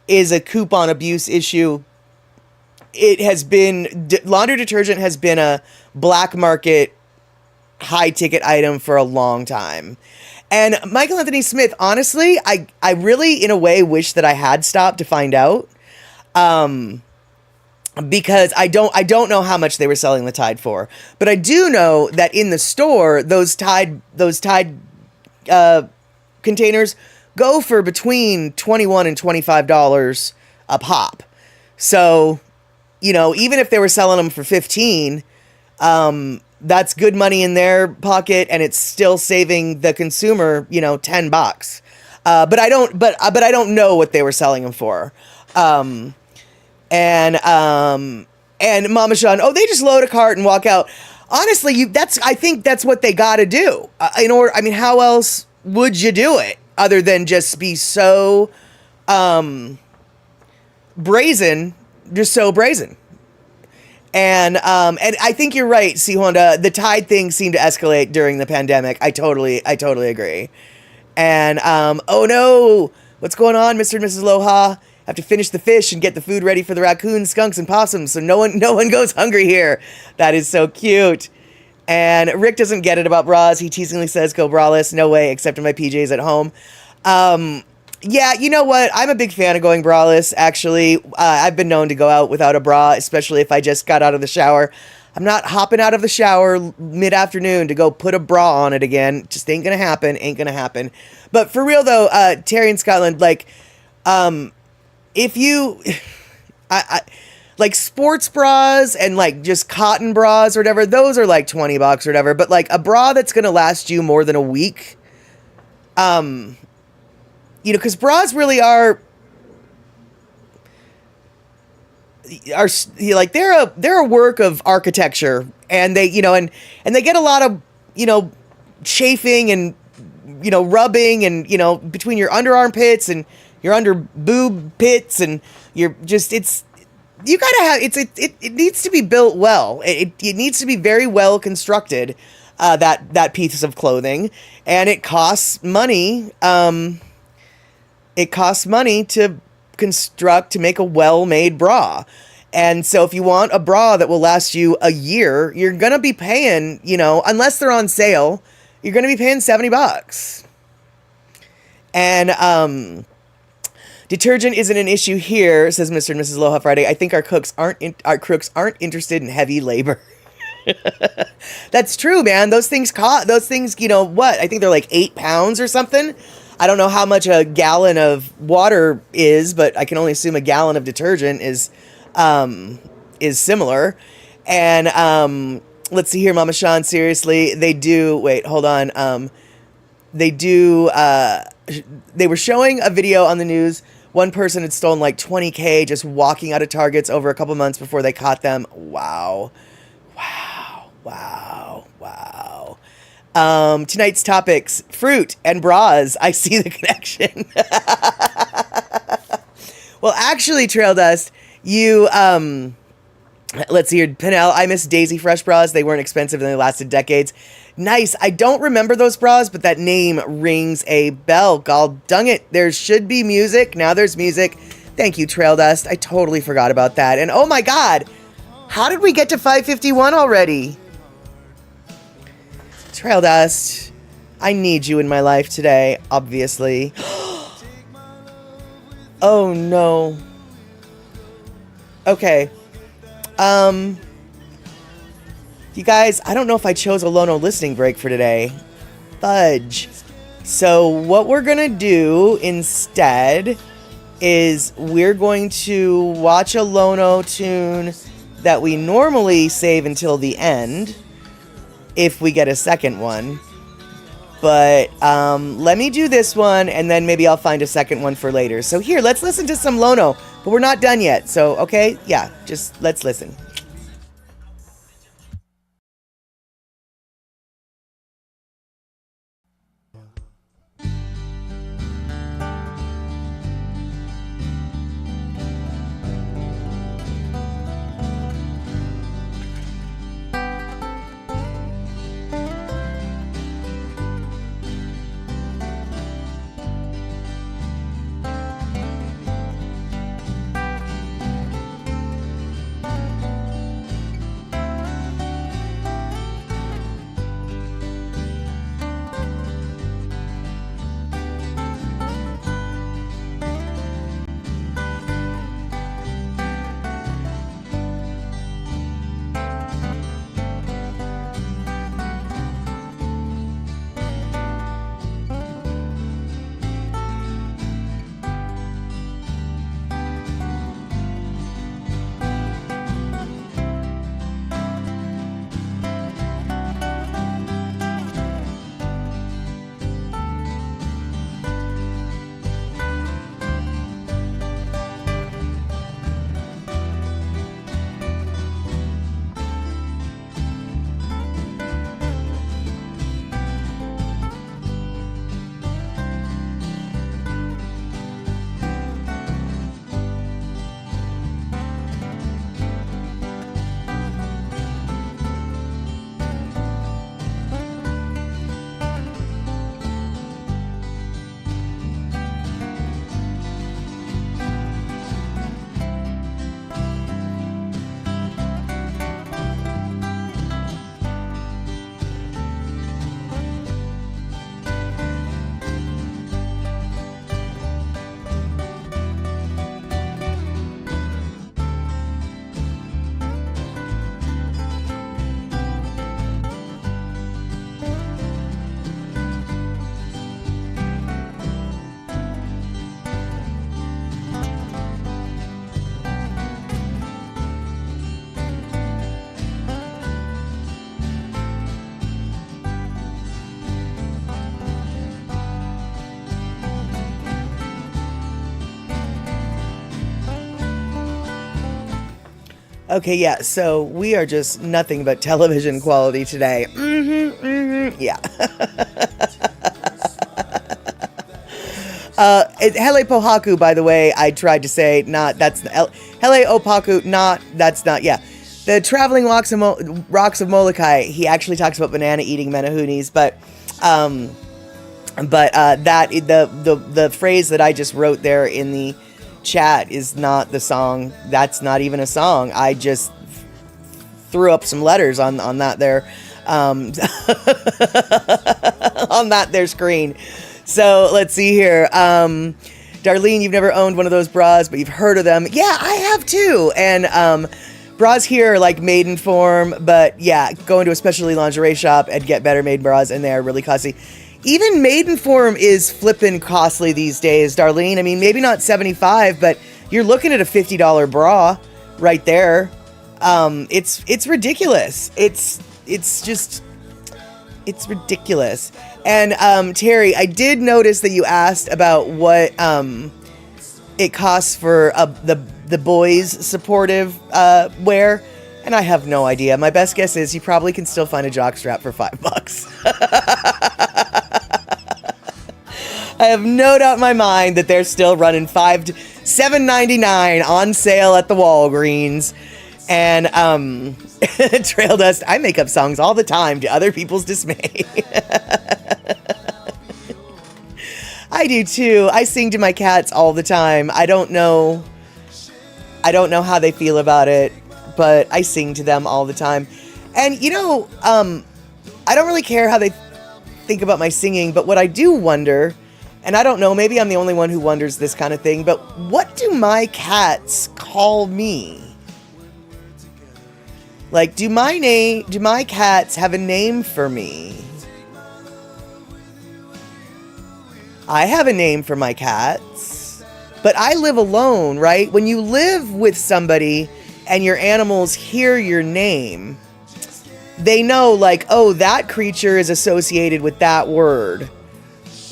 is a coupon abuse issue. It has been, laundry detergent has been a black market high ticket item for a long time. And Michael Anthony Smith, honestly, I really in a way wish that I had stopped to find out. Because I don't know how much they were selling the Tide for, but I do know that in the store, those Tide containers go for between $21 and $25 a pop. So, even if they were selling them for 15, that's good money in their pocket, and it's still saving the consumer, $10. But I don't know what they were selling them for. And Mama Sean, they just load a cart and walk out. Honestly, I think that's what they got to do. How else would you do it other than just be so brazen, just so brazen? And I think you're right, C Honda. The Tide thing seemed to escalate during the pandemic. I totally agree. And oh no, what's going on, Mr. and Mrs. Loha? Have to finish the fish and get the food ready for the raccoons, skunks, and possums, so no one goes hungry here. That is so cute. And Rick doesn't get it about bras. He teasingly says, "Go braless." No way, except in my PJs at home. Yeah, you know what? I'm a big fan of going braless, actually. I've been known to go out without a bra, especially if I just got out of the shower. I'm not hopping out of the shower mid-afternoon to go put a bra on it again. Just ain't gonna happen. But for real, though, Terry in Scotland, if you... like sports bras and just cotton bras or whatever, those are like $20 or whatever. But a bra that's gonna last you more than a week... because bras really are they're a work of architecture, and they and they get a lot of chafing and rubbing and between your underarm pits and your under boob pits, and you're just it needs to be built well. It needs to be very well constructed, that piece of clothing, and it costs money. It costs money to make a well-made bra. And so if you want a bra that will last you a year, you're going to be paying, unless they're on sale, you're going to be paying $70. And detergent isn't an issue here, says Mr. and Mrs. Loha Friday. I think our crooks aren't interested in heavy labor. That's true, man. Those things, what? I think they're like 8 pounds or something. I don't know how much a gallon of water is, but I can only assume a gallon of detergent is similar. And let's see here, Mama Sean, seriously, they do, wait, hold on. They were showing a video on the news. One person had stolen like $20K just walking out of Targets over a couple months before they caught them. Wow. Tonight's topics, fruit and bras. I see the connection. Well, actually, Trail Dust, you, let's see here, Pinnell, I miss Daisy Fresh bras. They weren't expensive and they lasted decades. Nice. I don't remember those bras, but that name rings a bell. God dang it. There should be music. Now there's music. Thank you, Trail Dust. I totally forgot about that. And oh my God, how did we get to 5:51 already? Trail Dust, I need you in my life today, obviously. Oh no. Okay. You guys, I don't know if I chose a Lono listening break for today. Fudge. So what we're gonna do instead is we're going to watch a Lono tune that we normally save until the end, if we get a second one. But let me do this one, and then maybe I'll find a second one for later. So here, let's listen to some Lono. But we're not done yet. So, okay? Yeah, just let's listen. Okay, yeah, so we are just nothing but television quality today. Yeah. Hele Pohaku, by the way, I tried to say, not, that's, Hele Opaku, not, that's not, yeah. The Traveling Rocks of Molokai, he actually talks about banana eating menahunis, but that, the phrase that I just wrote there in the chat is not the song. That's not even a song. I just threw up some letters on that there, on that there screen. So let's see here. Darlene, you've never owned one of those bras, but you've heard of them. Yeah, I have too. And bras here are like Maidenform, but yeah, go into a specialty lingerie shop and get better made bras, and they are really costly. Even Maidenform is flippin' costly these days, Darlene. I mean, maybe not $75, but you're looking at a $50 bra right there. It's ridiculous. It's ridiculous. And Terry, I did notice that you asked about what it costs for the boys supportive wear, and I have no idea. My best guess is you probably can still find a jockstrap for $5. I have no doubt in my mind that they're still running $7.99 on sale at the Walgreens. And Trail Dust, I make up songs all the time to other people's dismay. I do too. I sing to my cats all the time. I don't know how they feel about it, but I sing to them all the time. And you know, I don't really care how they think about my singing, but what I do wonder, and I don't know, maybe I'm the only one who wonders this kind of thing, but what do my cats call me? Like, do my cats have a name for me? I have a name for my cats, but I live alone, right? When you live with somebody and your animals hear your name, they know, like, oh, that creature is associated with that word.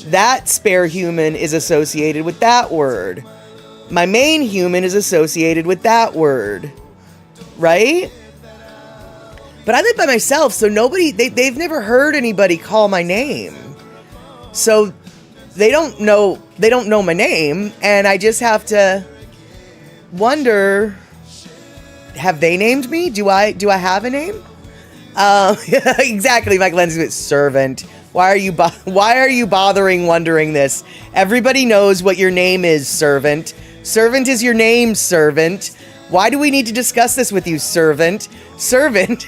That spare human is associated with that word. My main human is associated with that word. Right? But I live by myself, so they've never heard anybody call my name. So they don't know my name, and I just have to wonder, have they named me? Do I have a name? Exactly, Michael Lenz, servant. Why are you bothering wondering this? Everybody knows what your name is, servant. Servant is your name, servant. Why do we need to discuss this with you, servant? Servant.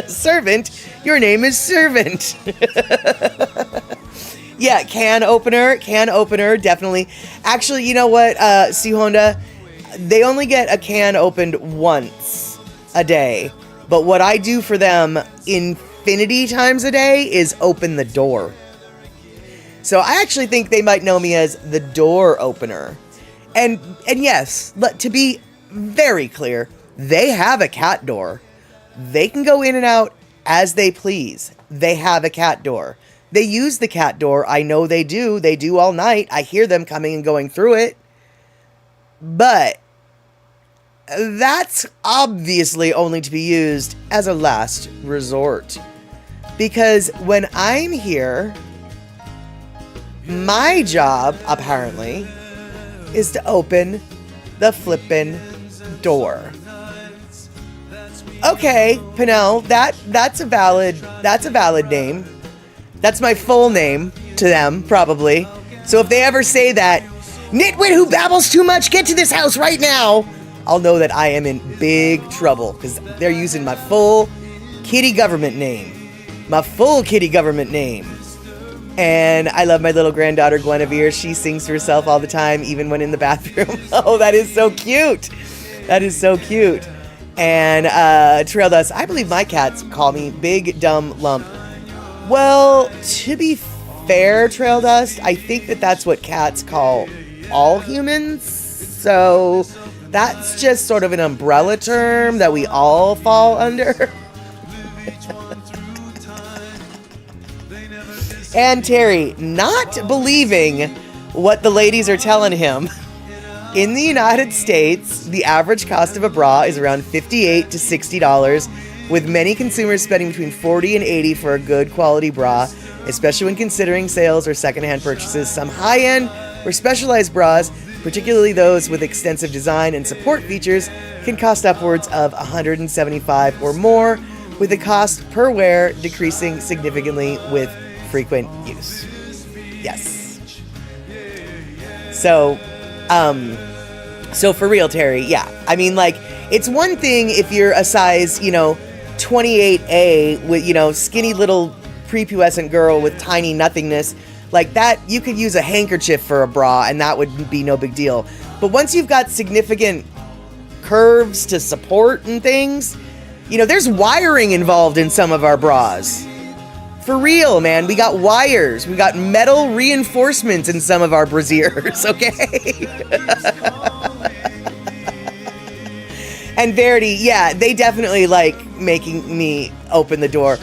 Servant. Your name is servant. Yeah, can opener, definitely. Actually, you know what, C Honda? They only get a can opened once a day. But what I do for them infinity times a day is open the door. So I actually think they might know me as the door opener. And yes, to be very clear, they have a cat door. They can go in and out as they please. They have a cat door. They use the cat door. I know they do. They do all night. I hear them coming and going through it. But that's obviously only to be used as a last resort. Because when I'm here, my job, apparently, is to open the flippin' door. Okay, Pinnell, that's a valid name. That's my full name to them, probably. So if they ever say that, nitwit who babbles too much, get to this house right now, I'll know that I am in big trouble, because they're using my full kitty government name. My full kitty government name. And I love my little granddaughter, Guinevere. She sings to herself all the time, even when in the bathroom. Oh, that is so cute. That is so cute. And Trail Dust, I believe my cats call me Big Dumb Lump. Well, to be fair, Trail Dust, I think that's what cats call all humans. So that's just sort of an umbrella term that we all fall under. And Terry, not believing what the ladies are telling him. In the United States, the average cost of a bra is around $58 to $60, with many consumers spending between $40 and $80 for a good quality bra, especially when considering sales or secondhand purchases. Some high-end or specialized bras, particularly those with extensive design and support features, can cost upwards of $175 or more, with the cost per wear decreasing significantly with frequent use. Yes. So for real, Terry, yeah. I mean, like, it's one thing if you're a size, 28A with, skinny little prepubescent girl with tiny nothingness. Like that, you could use a handkerchief for a bra and that would be no big deal. But once you've got significant curves to support and things, there's wiring involved in some of our bras. For real, man. We got wires. We got metal reinforcements in some of our brassieres, okay? And Verity, yeah, they definitely like making me open the door.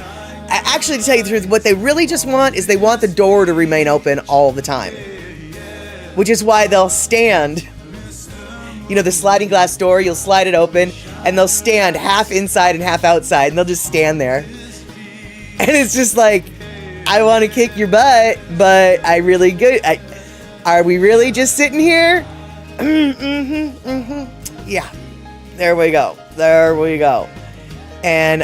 Actually, to tell you the truth, what they really just want is they want the door to remain open all the time. Which is why they'll stand, the sliding glass door, you'll slide it open, and they'll stand half inside and half outside, and they'll just stand there. And it's just like, I want to kick your butt, but are we really just sitting here? Yeah. There we go. And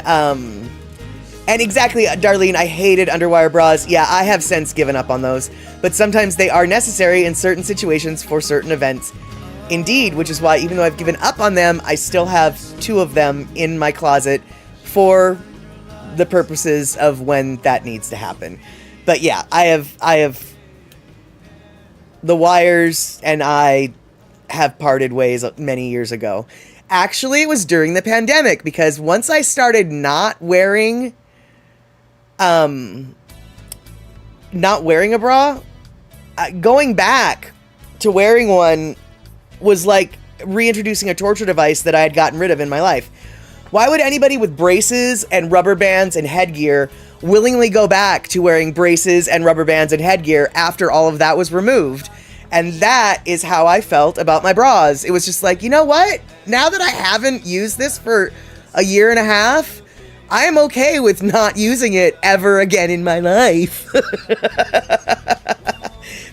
exactly, Darlene, I hated underwire bras. Yeah, I have since given up on those. But sometimes they are necessary in certain situations for certain events. Indeed, which is why even though I've given up on them, I still have 2 of them in my closet for the purposes of when that needs to happen. But yeah, I have the wires and I have parted ways many years ago. Actually, it was during the pandemic, because once I started not wearing a bra, going back to wearing one was like reintroducing a torture device that I had gotten rid of in my life. Why would anybody with braces and rubber bands and headgear willingly go back to wearing braces and rubber bands and headgear after all of that was removed? And that is how I felt about my bras. It was just like, you know what? Now that I haven't used this for a year and a half, I am okay with not using it ever again in my life.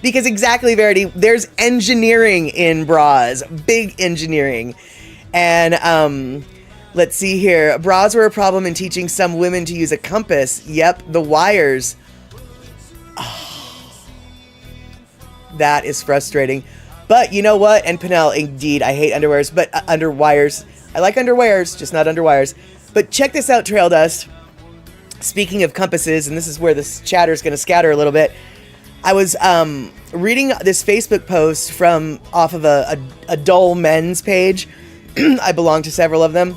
Because exactly, Verity, there's engineering in bras, big engineering. And let's see here. Bras were a problem in teaching some women to use a compass. Yep, the wires. That is frustrating. But you know what? And Pinnell, indeed, I hate underwears, but underwires. I like underwears, just not underwires. But check this out, Trail Dust. Speaking of compasses, and this is where this chatter is going to scatter a little bit. I was reading this Facebook post from off of a dull men's page. I belong to several of them.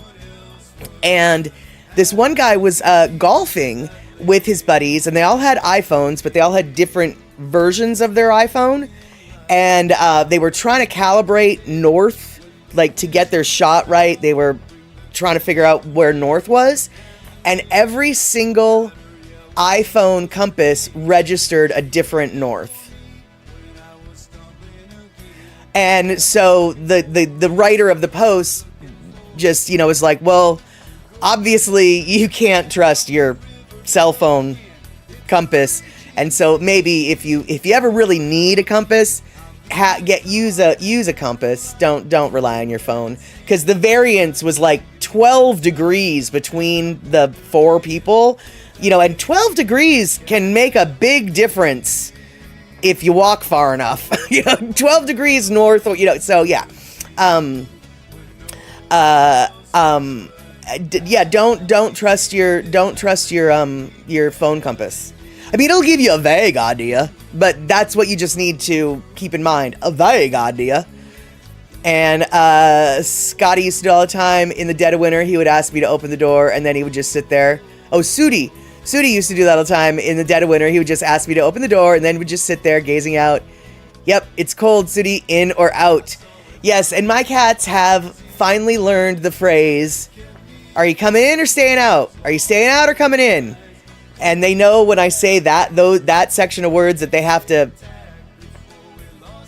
And this one guy was golfing with his buddies, and they all had iPhones, but they all had different versions of their iPhone. And they were trying to calibrate north, like to get their shot right. They were trying to figure out where north was. And every single iPhone compass registered a different north. And so the writer of the post just, you know, was like, well, obviously you can't trust your cell phone compass. And so maybe if you ever really need a compass, use a compass. Don't rely on your phone, because the variance was like 12 degrees between the four people, you know, and 12 degrees can make a big difference if you walk far enough. You know, 12 degrees north, you know. So yeah, yeah. Don't trust your phone compass. I mean, it'll give you a vague idea, but that's what you just need to keep in mind. A vague idea. And Scotty used to do all the time. In the dead of winter, he would ask me to open the door, and then he would just sit there. Oh, Sudi used to do that all the time. In the dead of winter, he would just ask me to open the door, and then would just sit there gazing out. Yep, it's cold, Sudi, in or out. Yes, and my cats have finally learned the phrase, are you coming in or staying out? Are you staying out or coming in? And they know when I say that section of words that they have to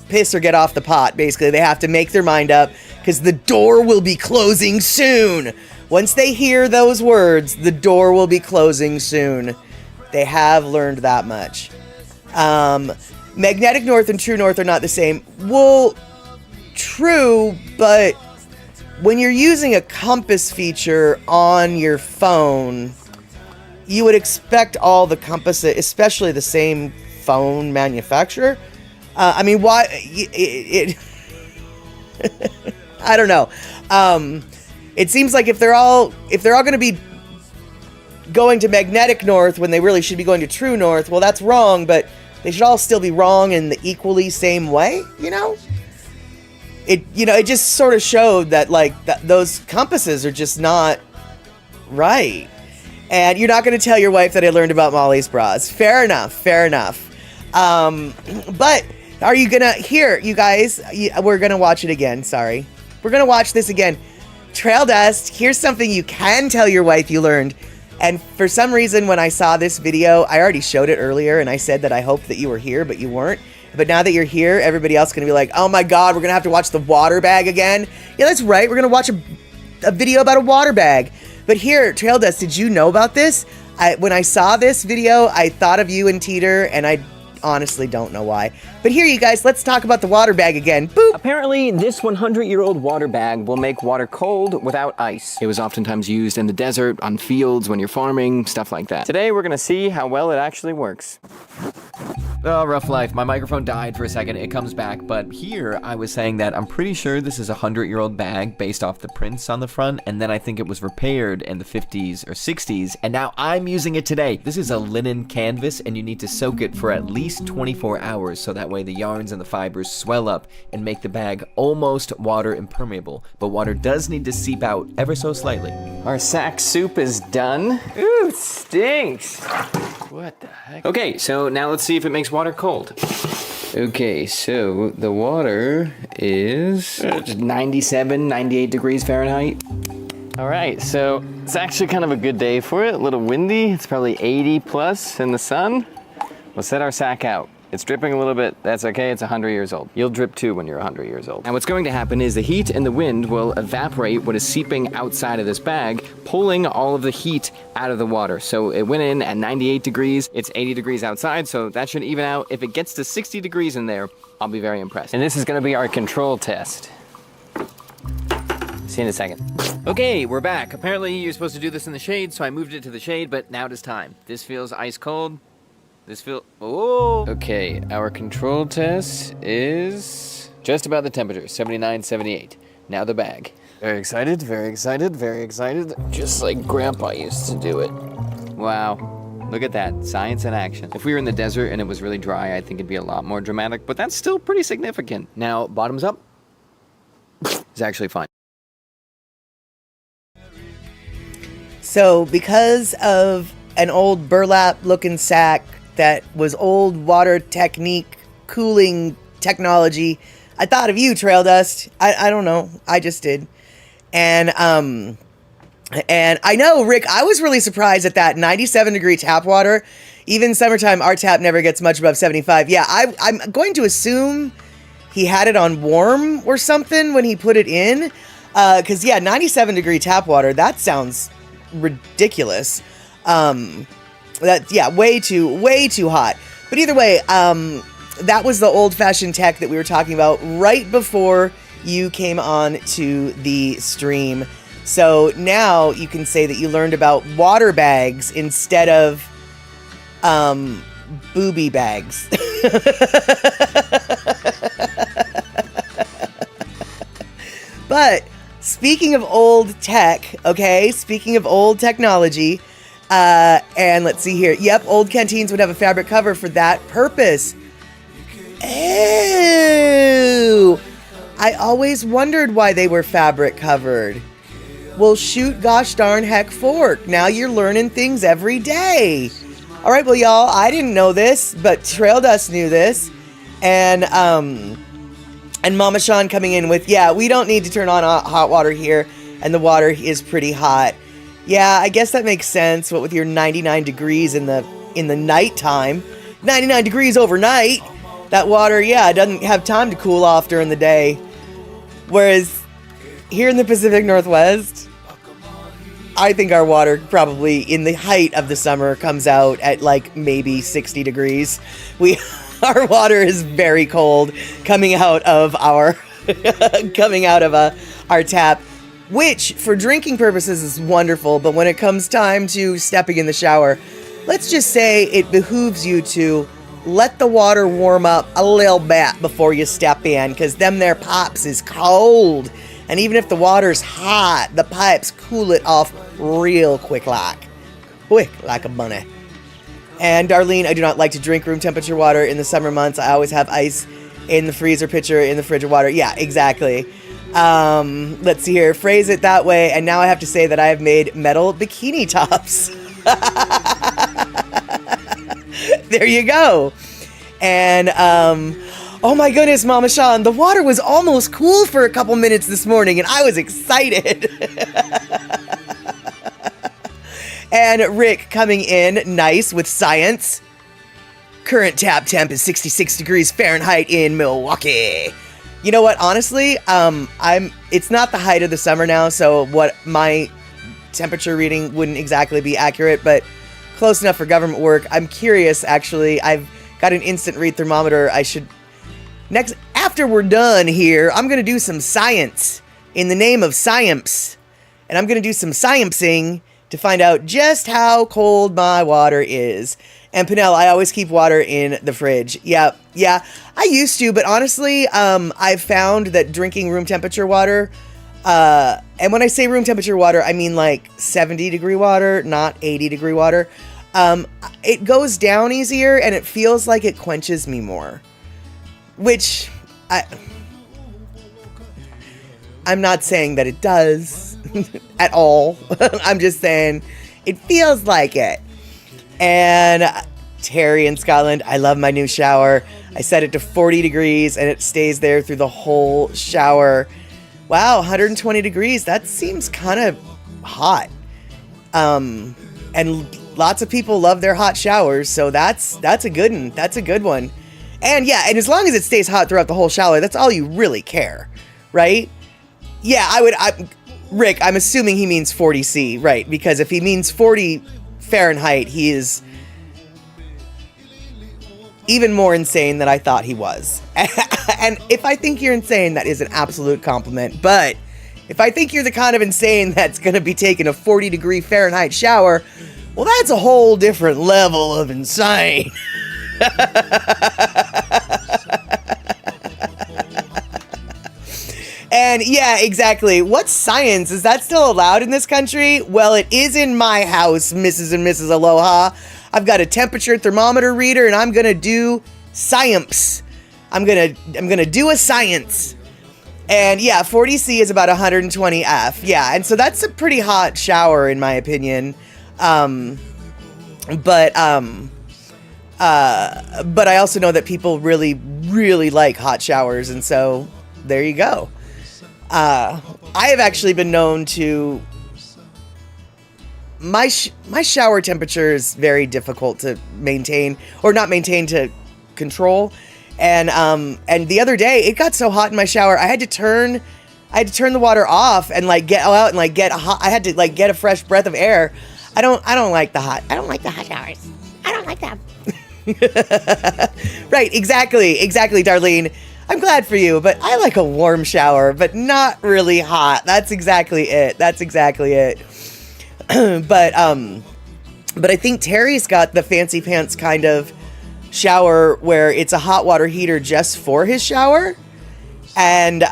piss or get off the pot, basically. They have to make their mind up, because the door will be closing soon. Once they hear those words, the door will be closing soon. They have learned that much. Magnetic north and true north are not the same. Well, true, but when you're using a compass feature on your phone, you would expect all the compasses, especially the same phone manufacturer. I mean, why? I don't know. It seems like if they're all going to be going to magnetic north when they really should be going to true north, well, that's wrong. But they should all still be wrong in the equally same way. You know, it just sort of showed that those compasses are just not right. And you're not going to tell your wife that I learned about Molly's bras. Fair enough. But are you going to, here, you guys, we're going to watch it again. Sorry. We're going to watch this again. Trail Dust, here's something you can tell your wife you learned. And for some reason, when I saw this video, I already showed it earlier, and I said that I hoped that you were here, but you weren't. But now that you're here, everybody else is going to be like, oh my God, we're going to have to watch the water bag again. Yeah, that's right. We're going to watch a video about a water bag. But here, Trail Dust, did you know about this? When I saw this video, I thought of you and Teeter, and I honestly don't know why. But here, you guys, let's talk about the water bag again. Boop! Apparently, this 100-year-old water bag will make water cold without ice. It was oftentimes used in the desert, on fields, when you're farming, stuff like that. Today, we're gonna see how well it actually works. Oh, rough life. My microphone died for a second. It comes back. But here, I was saying that I'm pretty sure this is a 100-year-old bag based off the prints on the front. And then I think it was repaired in the 50s or 60s. And now I'm using it today. This is a linen canvas, and you need to soak it for at least 24 hours. So that way the yarns and the fibers swell up and make the bag almost water impermeable. But water does need to seep out ever so slightly. Our sack soup is done. Ooh, it stinks. What the heck? Okay, so now let's see if it makes water cold. Okay, so the water is 97, 98 degrees Fahrenheit. All right, so it's actually kind of a good day for it. A little windy. It's probably 80 plus in the sun. We'll set our sack out. It's dripping a little bit. That's okay. It's 100 years old. You'll drip too when you're 100 years old. And what's going to happen is the heat and the wind will evaporate what is seeping outside of this bag, pulling all of the heat out of the water. So it went in at 98 degrees. It's 80 degrees outside, so that should even out. If it gets to 60 degrees in there, I'll be very impressed. And this is going to be our control test. See you in a second. Okay, we're back. Apparently you're supposed to do this in the shade, so I moved it to the shade, but now it is time. This feels ice cold. Oh! Okay, our control test is just about the temperature, 79, 78. Now the bag. Very excited, very excited, very excited. Just like Grandpa used to do it. Wow. Look at that. Science in action. If we were in the desert and it was really dry, I think it'd be a lot more dramatic, but that's still pretty significant. Now, bottoms up. It's actually fine. So because of an old burlap looking sack that was old water technique cooling technology, I thought of you, Trail Dust. I don't know. I just did. And I know, Rick, I was really surprised at that 97 degree tap water. Even summertime, our tap never gets much above 75. Yeah, I'm going to assume he had it on warm or something when he put it in. Because, yeah, 97 degree tap water, that sounds ridiculous. Way too hot. But either way, that was the old-fashioned tech that we were talking about right before you came on to the stream. So now you can say that you learned about water bags instead of booby bags. But speaking of old tech, okay, speaking of old technology, and let's see here. Yep, old canteens would have a fabric cover for that purpose. Ew! I always wondered why they were fabric covered. Well, shoot, gosh darn heck fork. Now you're learning things every day. All right, well, y'all, I didn't know this, but Trail Dust knew this. And Mama Sean coming in with, yeah, we don't need to turn on hot water here, and the water is pretty hot. Yeah, I guess that makes sense. What with your 99 degrees in the nighttime, 99 degrees overnight, that water, yeah, doesn't have time to cool off during the day. Whereas here in the Pacific Northwest, I think our water probably in the height of the summer comes out at like maybe 60 degrees. Our water is very cold coming out of our our tap, which for drinking purposes is wonderful, but when it comes time to stepping in the shower, let's just say it behooves you to let the water warm up a little bit before you step in, because them there pipes is cold. And even if the water's hot, the pipes cool it off real quick like a bunny. And Darlene, I do not like to drink room temperature water in the summer months. I always have ice in the freezer pitcher in the fridge of water. Yeah, exactly. Let's see here. Phrase it that way. And now I have to say that I have made metal bikini tops. There you go. And, oh my goodness, Mama Sean, the water was almost cool for a couple minutes this morning, and I was excited. And Rick coming in nice with science. Current tap temp is 66 degrees Fahrenheit in Milwaukee. You know what? Honestly, it's not the height of the summer now, so what my temperature reading wouldn't exactly be accurate, but close enough for government work. I'm curious, actually. I've got an instant read thermometer. After we're done here, I'm going to do some science in the name of science. And I'm going to do some sciencing to find out just how cold my water is. And Pinnell, I always keep water in the fridge. Yeah, I used to, but honestly, I've found that drinking room temperature water, and when I say room temperature water, I mean like 70 degree water, not 80 degree water. It goes down easier and it feels like it quenches me more. Which, I'm not saying that it does at all. I'm just saying it feels like it. And Terry in Scotland, I love my new shower. I set it to 40 degrees and it stays there through the whole shower. Wow, 120 degrees. That seems kind of hot. And lots of people love their hot showers, so that's a good one. That's a good one. And yeah, and as long as it stays hot throughout the whole shower, that's all you really care, right? Yeah, Rick, I'm assuming he means 40°C, right? Because if he means 40 Fahrenheit, he is even more insane than I thought he was. And if I think you're insane, that is an absolute compliment. But if I think you're the kind of insane that's going to be taking a 40-degree Fahrenheit shower, well, that's a whole different level of insane. And yeah, exactly. What's science? Is that still allowed in this country? Well, it is in my house, Mrs. and Mrs. Aloha. I've got a temperature thermometer reader, and I'm gonna do science. I'm gonna do a science. And yeah, 40°C is about 120 F. Yeah, and so that's a pretty hot shower in my opinion. But I also know that people really, really like hot showers, and so there you go. I have actually been known to. My shower temperature is very difficult to maintain, or not maintain, to control. And the other day it got so hot in my shower, I had to turn the water off and like get out and like get hot. I had to like get a fresh breath of air. I don't like the hot showers. I don't like them. Right, exactly, Darlene. I'm glad for you, but I like a warm shower, but not really hot. That's exactly it. But I think Terry's got the fancy pants kind of shower where it's a hot water heater just for his shower. And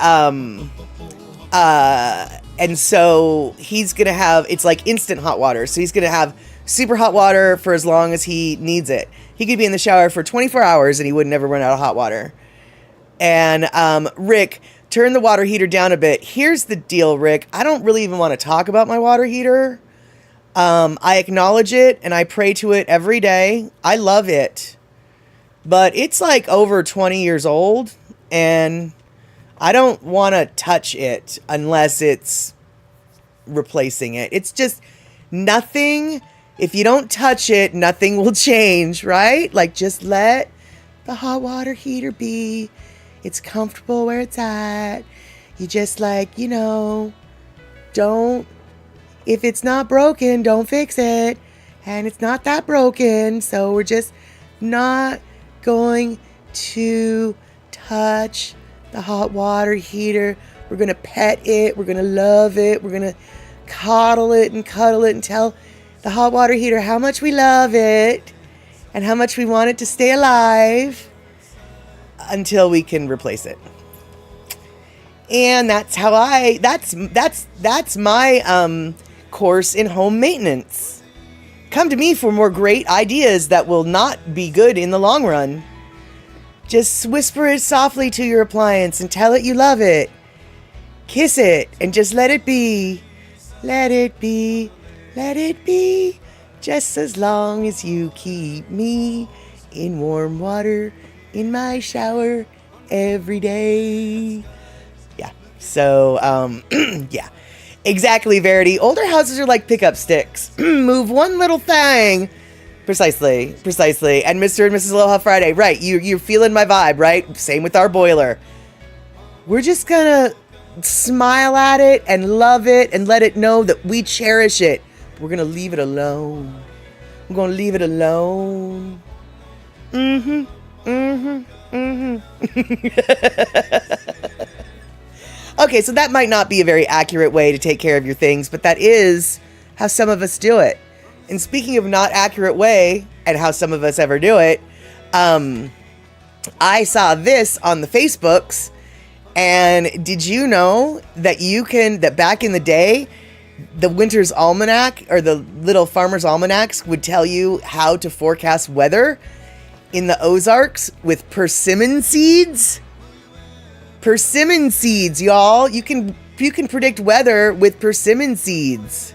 so he's going to have, it's like instant hot water. So he's going to have super hot water for as long as he needs it. He could be in the shower for 24 hours and he would never run out of hot water. And Rick, turn the water heater down a bit. Here's the deal, Rick. I don't really even want to talk about my water heater. I acknowledge it and I pray to it every day. I love it. But it's like over 20 years old and I don't want to touch it unless it's replacing it. It's just nothing. If you don't touch it, nothing will change, right? Like just let the hot water heater be. It's comfortable where it's at. You just like, don't, if it's not broken, don't fix it. And it's not that broken. So we're just not going to touch the hot water heater. We're going to pet it. We're going to love it. We're going to coddle it and cuddle it and tell the hot water heater how much we love it and how much we want it to stay alive until we can replace it. And that's how that's my course in home maintenance. Come to me for more great ideas that will not be good in the long run. Just whisper it softly to your appliance and tell it you love it. Kiss it and just let it be. Let it be. Let it be. Just as long as you keep me in warm water in my shower every day. Yeah. So, yeah. Exactly, Verity. Older houses are like pickup sticks. Move one little thing. Precisely. And Mr. and Mrs. Aloha Friday. Right. You're feeling my vibe, right? Same with our boiler. We're just gonna smile at it and love it and let it know that we cherish it. We're gonna leave it alone. We're gonna leave it alone. Okay, so that might not be a very accurate way to take care of your things, but that is how some of us do it. And speaking of not accurate way and how some of us ever do it, I saw this on the Facebooks, and did you know that that back in the day, the Winter's Almanac or the little Farmer's Almanacs would tell you how to forecast weather in the Ozarks with persimmon seeds? Persimmon seeds, y'all. You can predict weather with persimmon seeds.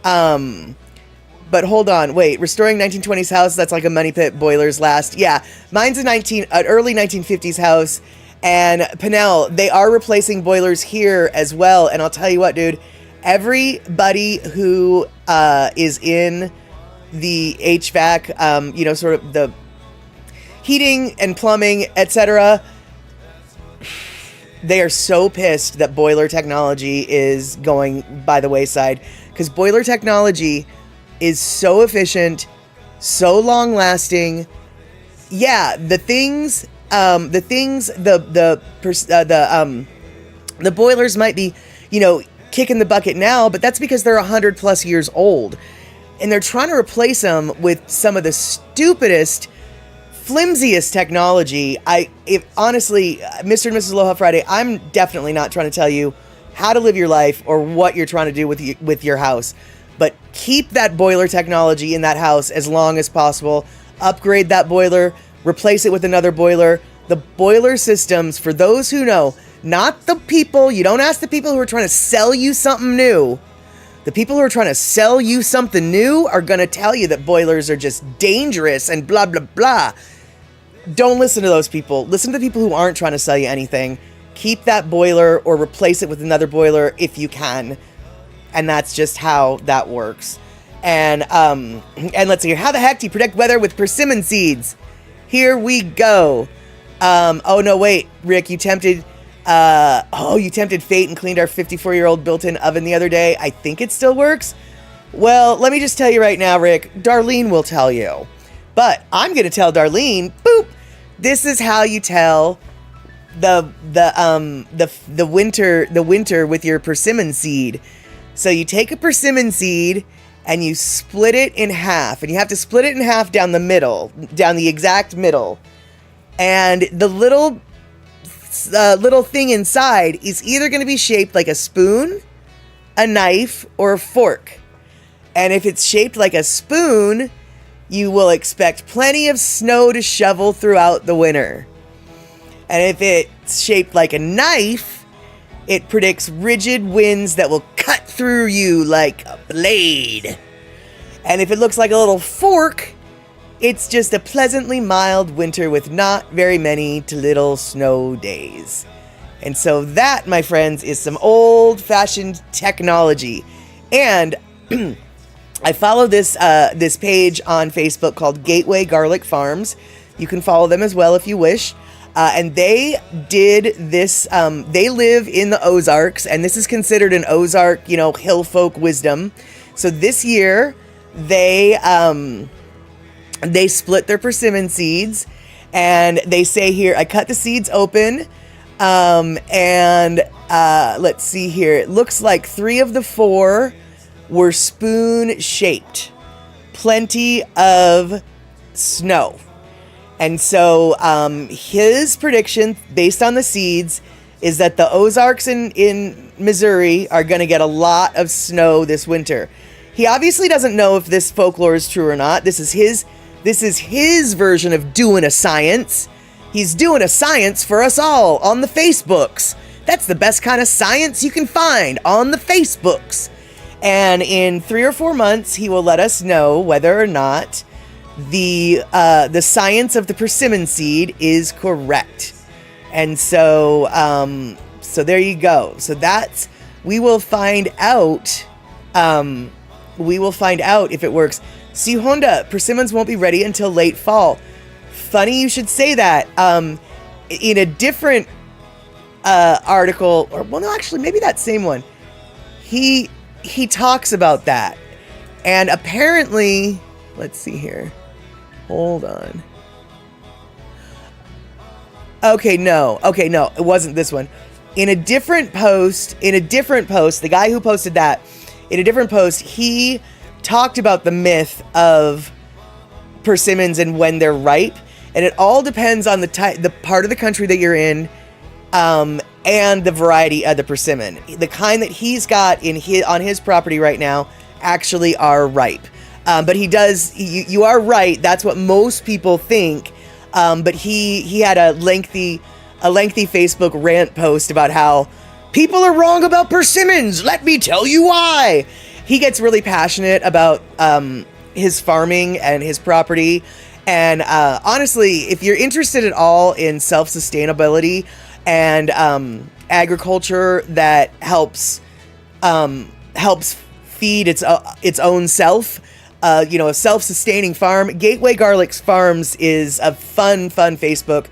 But hold on, wait. Restoring 1920s house, that's like a money pit, boilers last. Yeah, mine's an early 1950s house. And Pinnell, they are replacing boilers here as well. And I'll tell you what, dude, everybody who is in the HVAC, sort of the heating and plumbing, etc., they are so pissed that boiler technology is going by the wayside, because boiler technology is so efficient, so long lasting. Yeah, the boilers might be, kicking the bucket now, but that's because they're 100 plus years old, and they're trying to replace them with some of the stupidest, flimsiest technology. Honestly, Mr. and Mrs. Aloha Friday, I'm definitely not trying to tell you how to live your life or what you're trying to do with your house, but keep that boiler technology in that house as long as possible. Upgrade that boiler, replace it with another boiler. The boiler systems, for those who know, not the people, you don't ask the people who are trying to sell you something new. The people who are trying to sell you something new are going to tell you that boilers are just dangerous and blah, blah, blah. Don't listen to those people. Listen to the people who aren't trying to sell you anything. Keep that boiler or replace it with another boiler if you can. And that's just how that works. And let's see here. How the heck do you predict weather with persimmon seeds? Here we go. Oh no, wait, Rick, you tempted fate and cleaned our 54-year-old built-in oven the other day. I think it still works. Well, let me just tell you right now, Rick, Darlene will tell you. But I'm going to tell Darlene, boop, this is how you tell the winter with your persimmon seed. So you take a persimmon seed and you split it in half, and you have to split it in half down the middle, down the exact middle. And the little thing inside is either going to be shaped like a spoon, a knife, or a fork. And if it's shaped like a spoon, you will expect plenty of snow to shovel throughout the winter. And if it's shaped like a knife, it predicts rigid winds that will cut through you like a blade. And if it looks like a little fork, it's just a pleasantly mild winter with not very many to little snow days. And so that, my friends, is some old-fashioned technology. And I follow this page on Facebook called Gateway Garlic Farms. You can follow them as well if you wish. And they did this, they live in the Ozarks, and this is considered an Ozark, hill folk wisdom. So this year, they split their persimmon seeds, and they say here, I cut the seeds open, let's see here. It looks like 3 of the 4 were spoon-shaped. Plenty of snow. And so his prediction, based on the seeds, is that the Ozarks in Missouri are going to get a lot of snow this winter. He obviously doesn't know if this folklore is true or not. This is his version of doing a science. He's doing a science for us all on the Facebooks. That's the best kind of science you can find on the Facebooks. And in 3 or 4 months, he will let us know whether or not the science of the persimmon seed is correct. And so there you go. So we will find out. We will find out if it works. See, Honda, persimmons won't be ready until late fall. Funny you should say that. In a different article, or well, no, actually, maybe that same one. He talks about that, and apparently, let's see here. Hold on. Okay, no, it wasn't this one. In a different post, the guy who posted that, in a different post, he talked about the myth of persimmons and when they're ripe, and it all depends on the part of the country that you're in, and the variety of the persimmon. The kind that he's got on his property right now actually are ripe. But he does. You are right. That's what most people think. But he had a lengthy Facebook rant post about how people are wrong about persimmons. Let me tell you why. He gets really passionate about his farming and his property. And honestly, if you're interested at all in self-sustainability and agriculture that helps helps feed its own self. A self-sustaining farm. Gateway Garlic Farms is a fun Facebook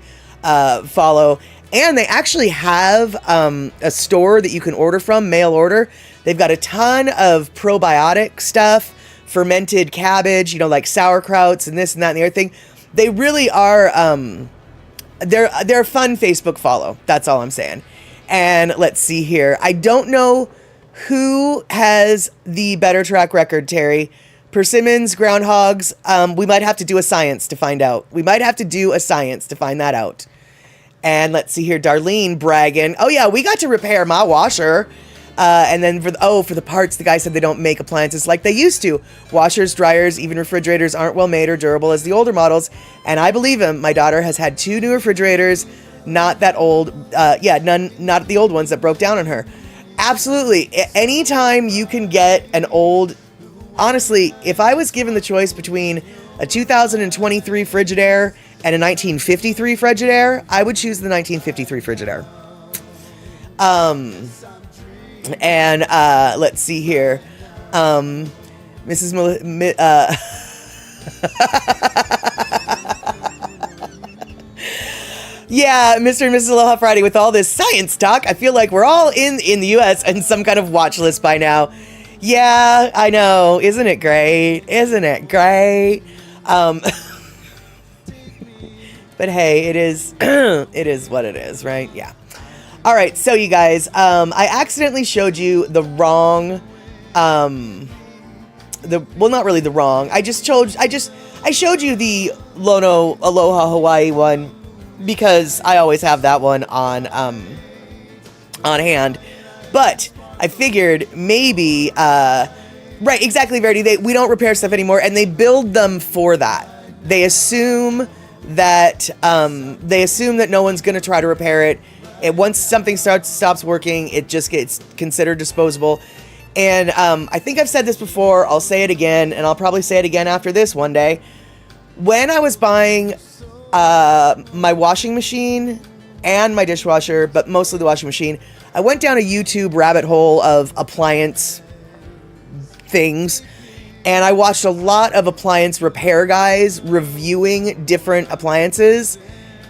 follow. And they actually have a store that you can order from, mail order. They've got a ton of probiotic stuff, fermented cabbage, like sauerkrauts and this and that and the other thing. They really are, they're a fun Facebook follow. That's all I'm saying. And let's see here. I don't know who has the better track record, Terry. Persimmons, groundhogs. We might have to do a science to find out. We might have to do a science to find that out. And let's see here. Darlene bragging. Oh, yeah, we got to repair my washer. And then for the parts, the guy said they don't make appliances like they used to. Washers, dryers, even refrigerators aren't well made or durable as the older models. And I believe him. My daughter has had 2 new refrigerators, not that old. Not the old ones that broke down on her. Absolutely. Anytime you can get an old... Honestly, if I was given the choice between a 2023 Frigidaire and a 1953 Frigidaire, I would choose the 1953 Frigidaire. And let's see here. Mrs. Yeah, Mr. and Mrs. Aloha Friday, with all this science talk, I feel like we're all in the U.S. and some kind of watch list by now. Yeah, I know. Isn't it great? Isn't it great? But hey, it is it is what it is, right? Yeah. All right, so you guys, I accidentally showed you the wrong not really the wrong. I showed you the Lono Aloha Hawaii one because I always have that one on hand. But I figured maybe, right, exactly, Verity, we don't repair stuff anymore, and they build them for that. They assume that no one's going to try to repair it. And once something stops working, it just gets considered disposable. And I think I've said this before, I'll say it again, and I'll probably say it again after this one day. When I was buying my washing machine and my dishwasher, but mostly the washing machine, I went down a YouTube rabbit hole of appliance things, and I watched a lot of appliance repair guys reviewing different appliances,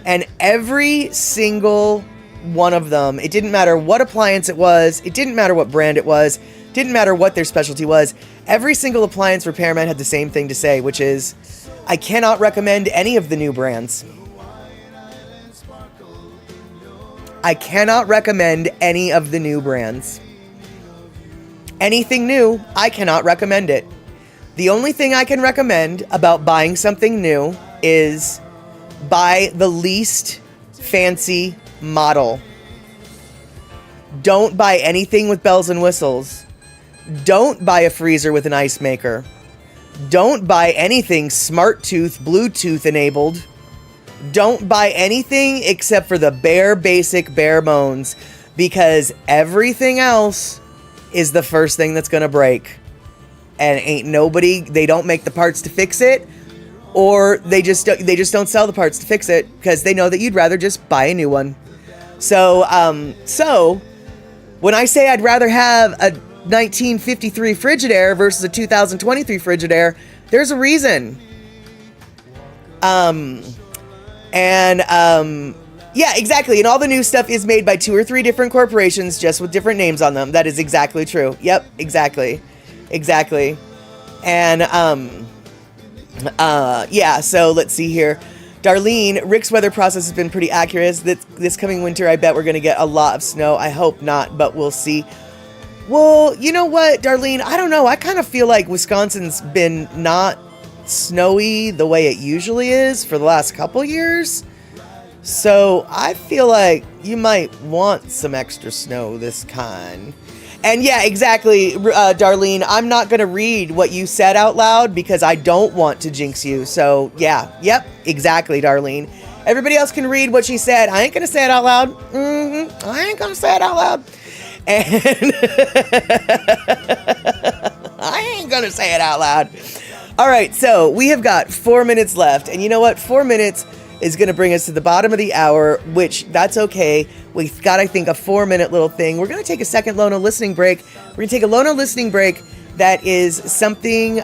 and every single one of them, it didn't matter what appliance it was, it didn't matter what brand it was, didn't matter what their specialty was, every single appliance repairman had the same thing to say, which is, I cannot recommend any of the new brands. I cannot recommend any of the new brands. Anything new, I cannot recommend it. The only thing I can recommend about buying something new is buy the least fancy model. Don't buy anything with bells and whistles. Don't buy a freezer with an ice maker. Don't buy anything smart tooth, Bluetooth enabled. Don't buy anything except for the bare bones, because everything else is the first thing that's gonna break. And they don't make the parts to fix it, or they just don't sell the parts to fix it because they know that you'd rather just buy a new one. So when I say I'd rather have a 1953 Frigidaire versus a 2023 Frigidaire, there's a reason. Yeah, exactly. And all the new stuff is made by 2 or 3 different corporations just with different names on them. That is exactly true. Yep, exactly. And, yeah, so let's see here. Darlene, Rick's weather process has been pretty accurate. This coming winter, I bet we're going to get a lot of snow. I hope not, but we'll see. Well, you know what, Darlene? I don't know. I kind of feel like Wisconsin's been not snowy the way it usually is for the last couple years. So I feel like you might want some extra snow this kind. And yeah, exactly, Darlene, I'm not going to read what you said out loud because I don't want to jinx you. So yeah, yep, exactly, Darlene. Everybody else can read what she said. I ain't going to say it out loud. I ain't going to say it out loud. And I ain't going to say it out loud. All right, so we have got 4 minutes left. And you know what? 4 minutes is going to bring us to the bottom of the hour, which that's okay. We've got, I think, a 4-minute little thing. We're going to take a second Lono listening break. We're going to take a Lono listening break that is something,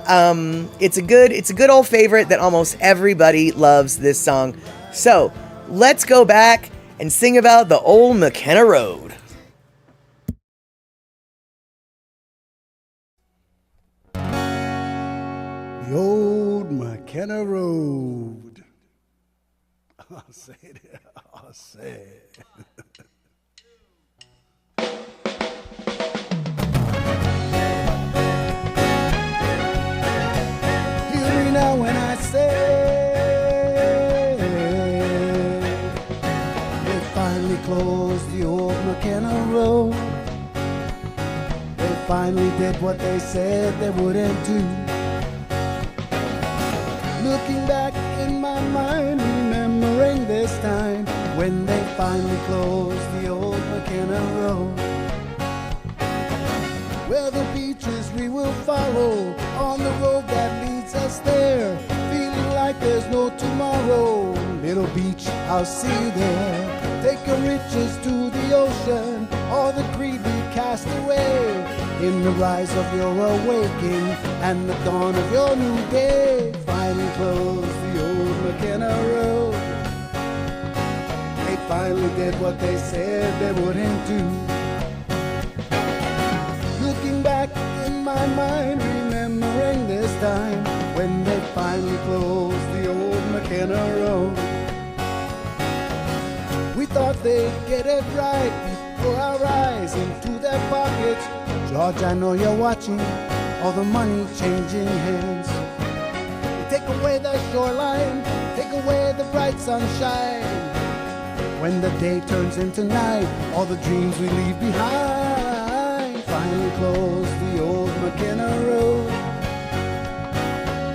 it's a good old favorite that almost everybody loves this song. So let's go back and sing about the old McKenna Road. The old McKenna Road. I'll say it. I'll say it. Hear me now when I say they finally closed the old McKenna Road. They finally did what they said they wouldn't do. Looking back in my mind, remembering this time when they finally closed the old McKenna Road. Where the beaches we will follow on the road that leads us there, feeling like there's no tomorrow. Little beach, I'll see you there. Take your riches to the ocean, or the creed we cast away. In the rise of your awakening and the dawn of your new day, finally closed the old McKenna Road. They finally did what they said they wouldn't do. Looking back in my mind, remembering this time when they finally closed the old McKenna Road. We thought they'd get it right before our eyes into their pockets. George, I know you're watching, all the money changing hands. They take away the shoreline, take away the bright sunshine. When the day turns into night, all the dreams we leave behind. Finally closed the old McKenna Road.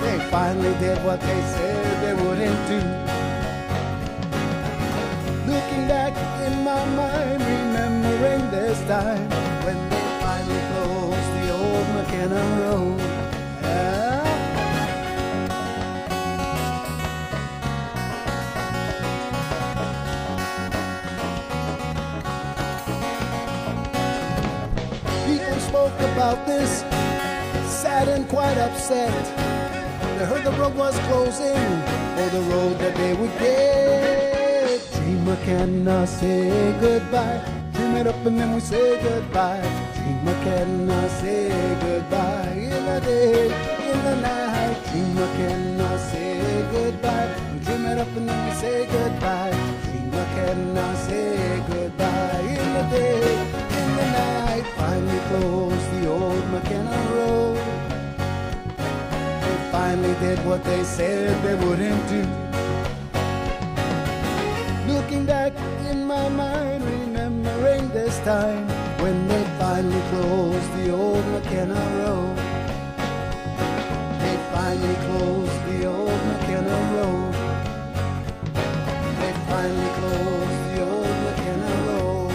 They finally did what they said they wouldn't do. Looking back in my mind, remembering this time when they finally closed the old McKenna Road. People spoke about this, sad and quite upset. They heard the road was closing, or the road that they would get. Dreamer cannot say goodbye. Dream it up and then we say goodbye. Dreamer cannot say goodbye. In the day, in the night. Dreamer cannot say goodbye. We dream it up and then we say goodbye. Dreamer cannot say goodbye. In the day, in the night. Finally closed the old McKenna Road. They finally did what they said they wouldn't do. Looking back in my mind, remembering this time when they finally closed the old McKenna Road. They finally closed the old McKenna Road. They finally closed the old McKenna Road.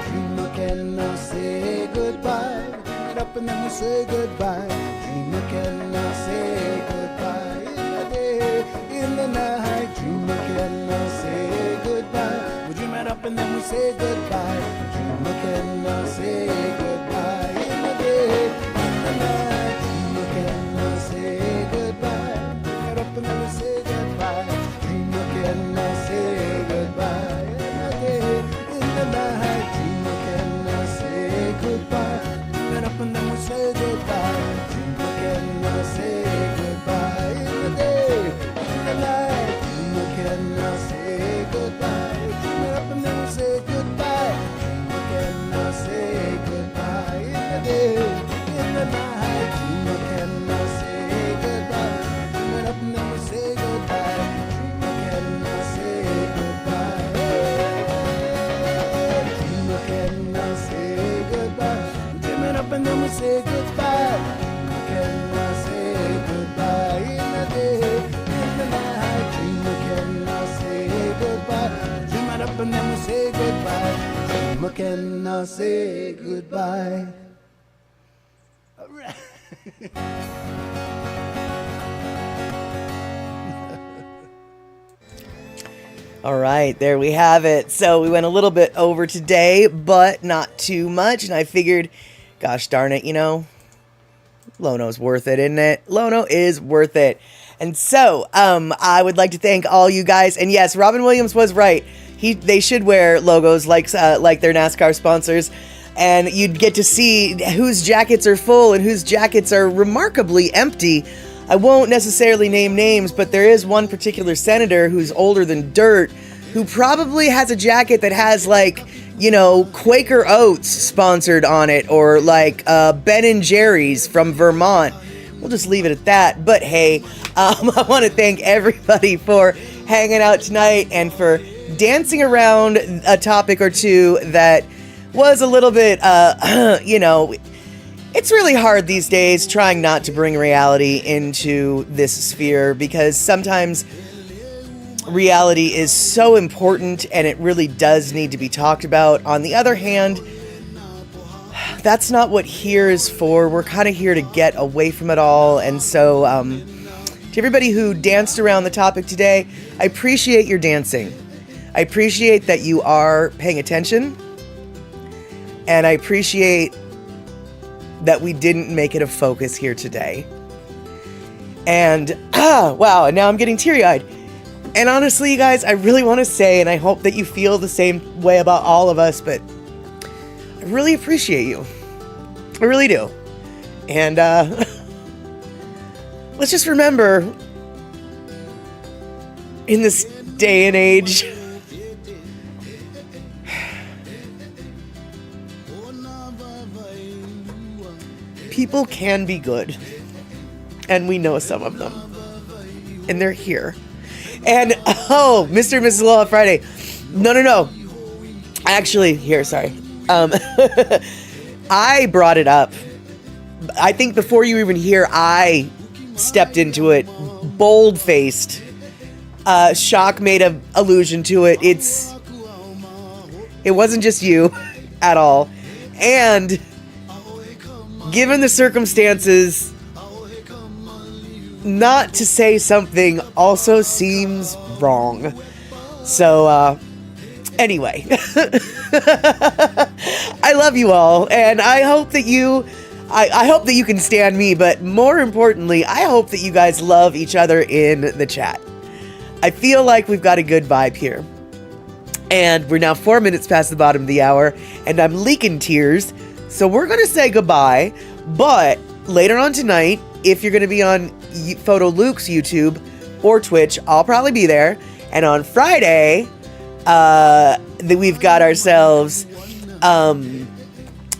Dreamer cannot say goodbye. Get up and then we say goodbye. Dreamer cannot say goodbye. In the day, in the night. Dreamer cannot say goodbye. We dream it up and then we say goodbye. Dreamer cannot say goodbye. In the day, in the night. Dreamer cannot say goodbye. Dream it up and then we say goodbye. Dreamer cannot say goodbye. In the day, in the night. Dreamer cannot say goodbye. Dream it up and then we say goodbye. Dreamer cannot say goodbye. In the day, in the night. Dreamer cannot say goodbye. Dream it up and then we say goodbye. Dreamer cannot say goodbye. In the day, in the night. Dreamer cannot say goodbye. Dream it up and then we say goodbye. Dreamer cannot say goodbye. Dreamer cannot say goodbye. Dream it up and then we say goodbye. Dreamer cannot say goodbye. In the day, in the night. Dreamer cannot say goodbye. Dream it up and then we say goodbye. Dreamer cannot say goodbye. All right. All right, there we have it. So we went a little bit over today, but not too much. And I figured, gosh darn it, Lono's worth it, isn't it? Lono is worth it. And so I would like to thank all you guys. And yes, Robin Williams was right. They should wear logos like their NASCAR sponsors. And you'd get to see whose jackets are full and whose jackets are remarkably empty. I won't necessarily name names, but there is one particular senator who's older than dirt who probably has a jacket that has Quaker Oats sponsored on it, or Ben and Jerry's from Vermont. We'll just leave it at that. But hey, I want to thank everybody for hanging out tonight and for dancing around a topic or two that was a little bit, it's really hard these days trying not to bring reality into this sphere, because sometimes reality is so important and it really does need to be talked about. On the other hand, that's not what here is for. We're kind of here to get away from it all. And so, to everybody who danced around the topic today, I appreciate your dancing. I appreciate that you are paying attention. And I appreciate that we didn't make it a focus here today. And, wow, and now I'm getting teary-eyed. And honestly, you guys, I really want to say, and I hope that you feel the same way about all of us, but I really appreciate you. I really do. And, let's just remember, in this day and age, people can be good, and we know some of them, and they're here. And Mr. and Mrs. Law Friday, no, actually, here, sorry, I brought it up. I think before you even hear, I stepped into it, bold-faced. Shock made an allusion to it. It wasn't just you at all, and given the circumstances, not to say something also seems wrong. So, anyway. I love you all, and I hope that I hope that you can stand me, but more importantly, I hope that you guys love each other in the chat. I feel like we've got a good vibe here. And we're now 4 minutes past the bottom of the hour, and I'm leaking tears. So we're going to say goodbye, but later on tonight, if you're going to be on Photo Luke's YouTube or Twitch, I'll probably be there. And on Friday, we've got ourselves Andy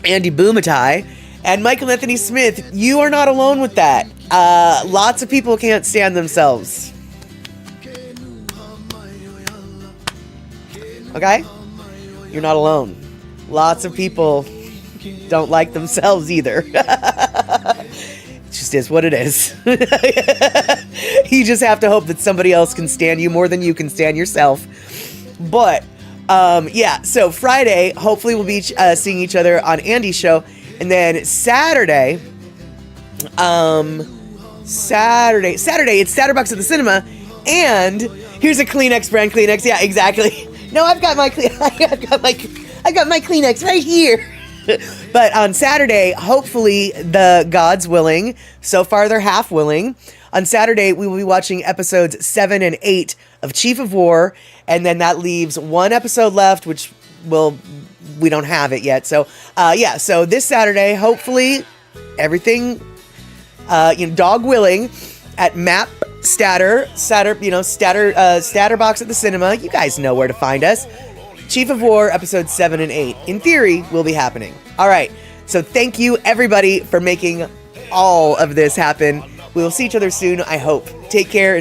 Boomatai and Michael Anthony Smith. You are not alone with that. Lots of people can't stand themselves. Okay? You're not alone. Lots of people don't like themselves either. It just is what it is. You just have to hope that somebody else can stand you more than you can stand yourself. But, yeah, so Friday, hopefully we'll be seeing each other on Andy's show. And then Saturday, it's Satterbucks at the cinema. And here's a Kleenex brand Kleenex. Yeah, exactly. No, I've got my Kleenex right here. But on Saturday, hopefully the gods willing, so far they're half willing. On Saturday, we will be watching episodes 7 and 8 of Chief of War, and then that leaves one episode left, which we don't have it yet. So, yeah, so this Saturday, hopefully everything, dog willing, at Map Statterbox at the cinema. You guys know where to find us. Chief of War, episodes 7 and 8, in theory, will be happening. All right, so thank you, everybody, for making all of this happen. We will see each other soon, I hope. Take care. Enjoy.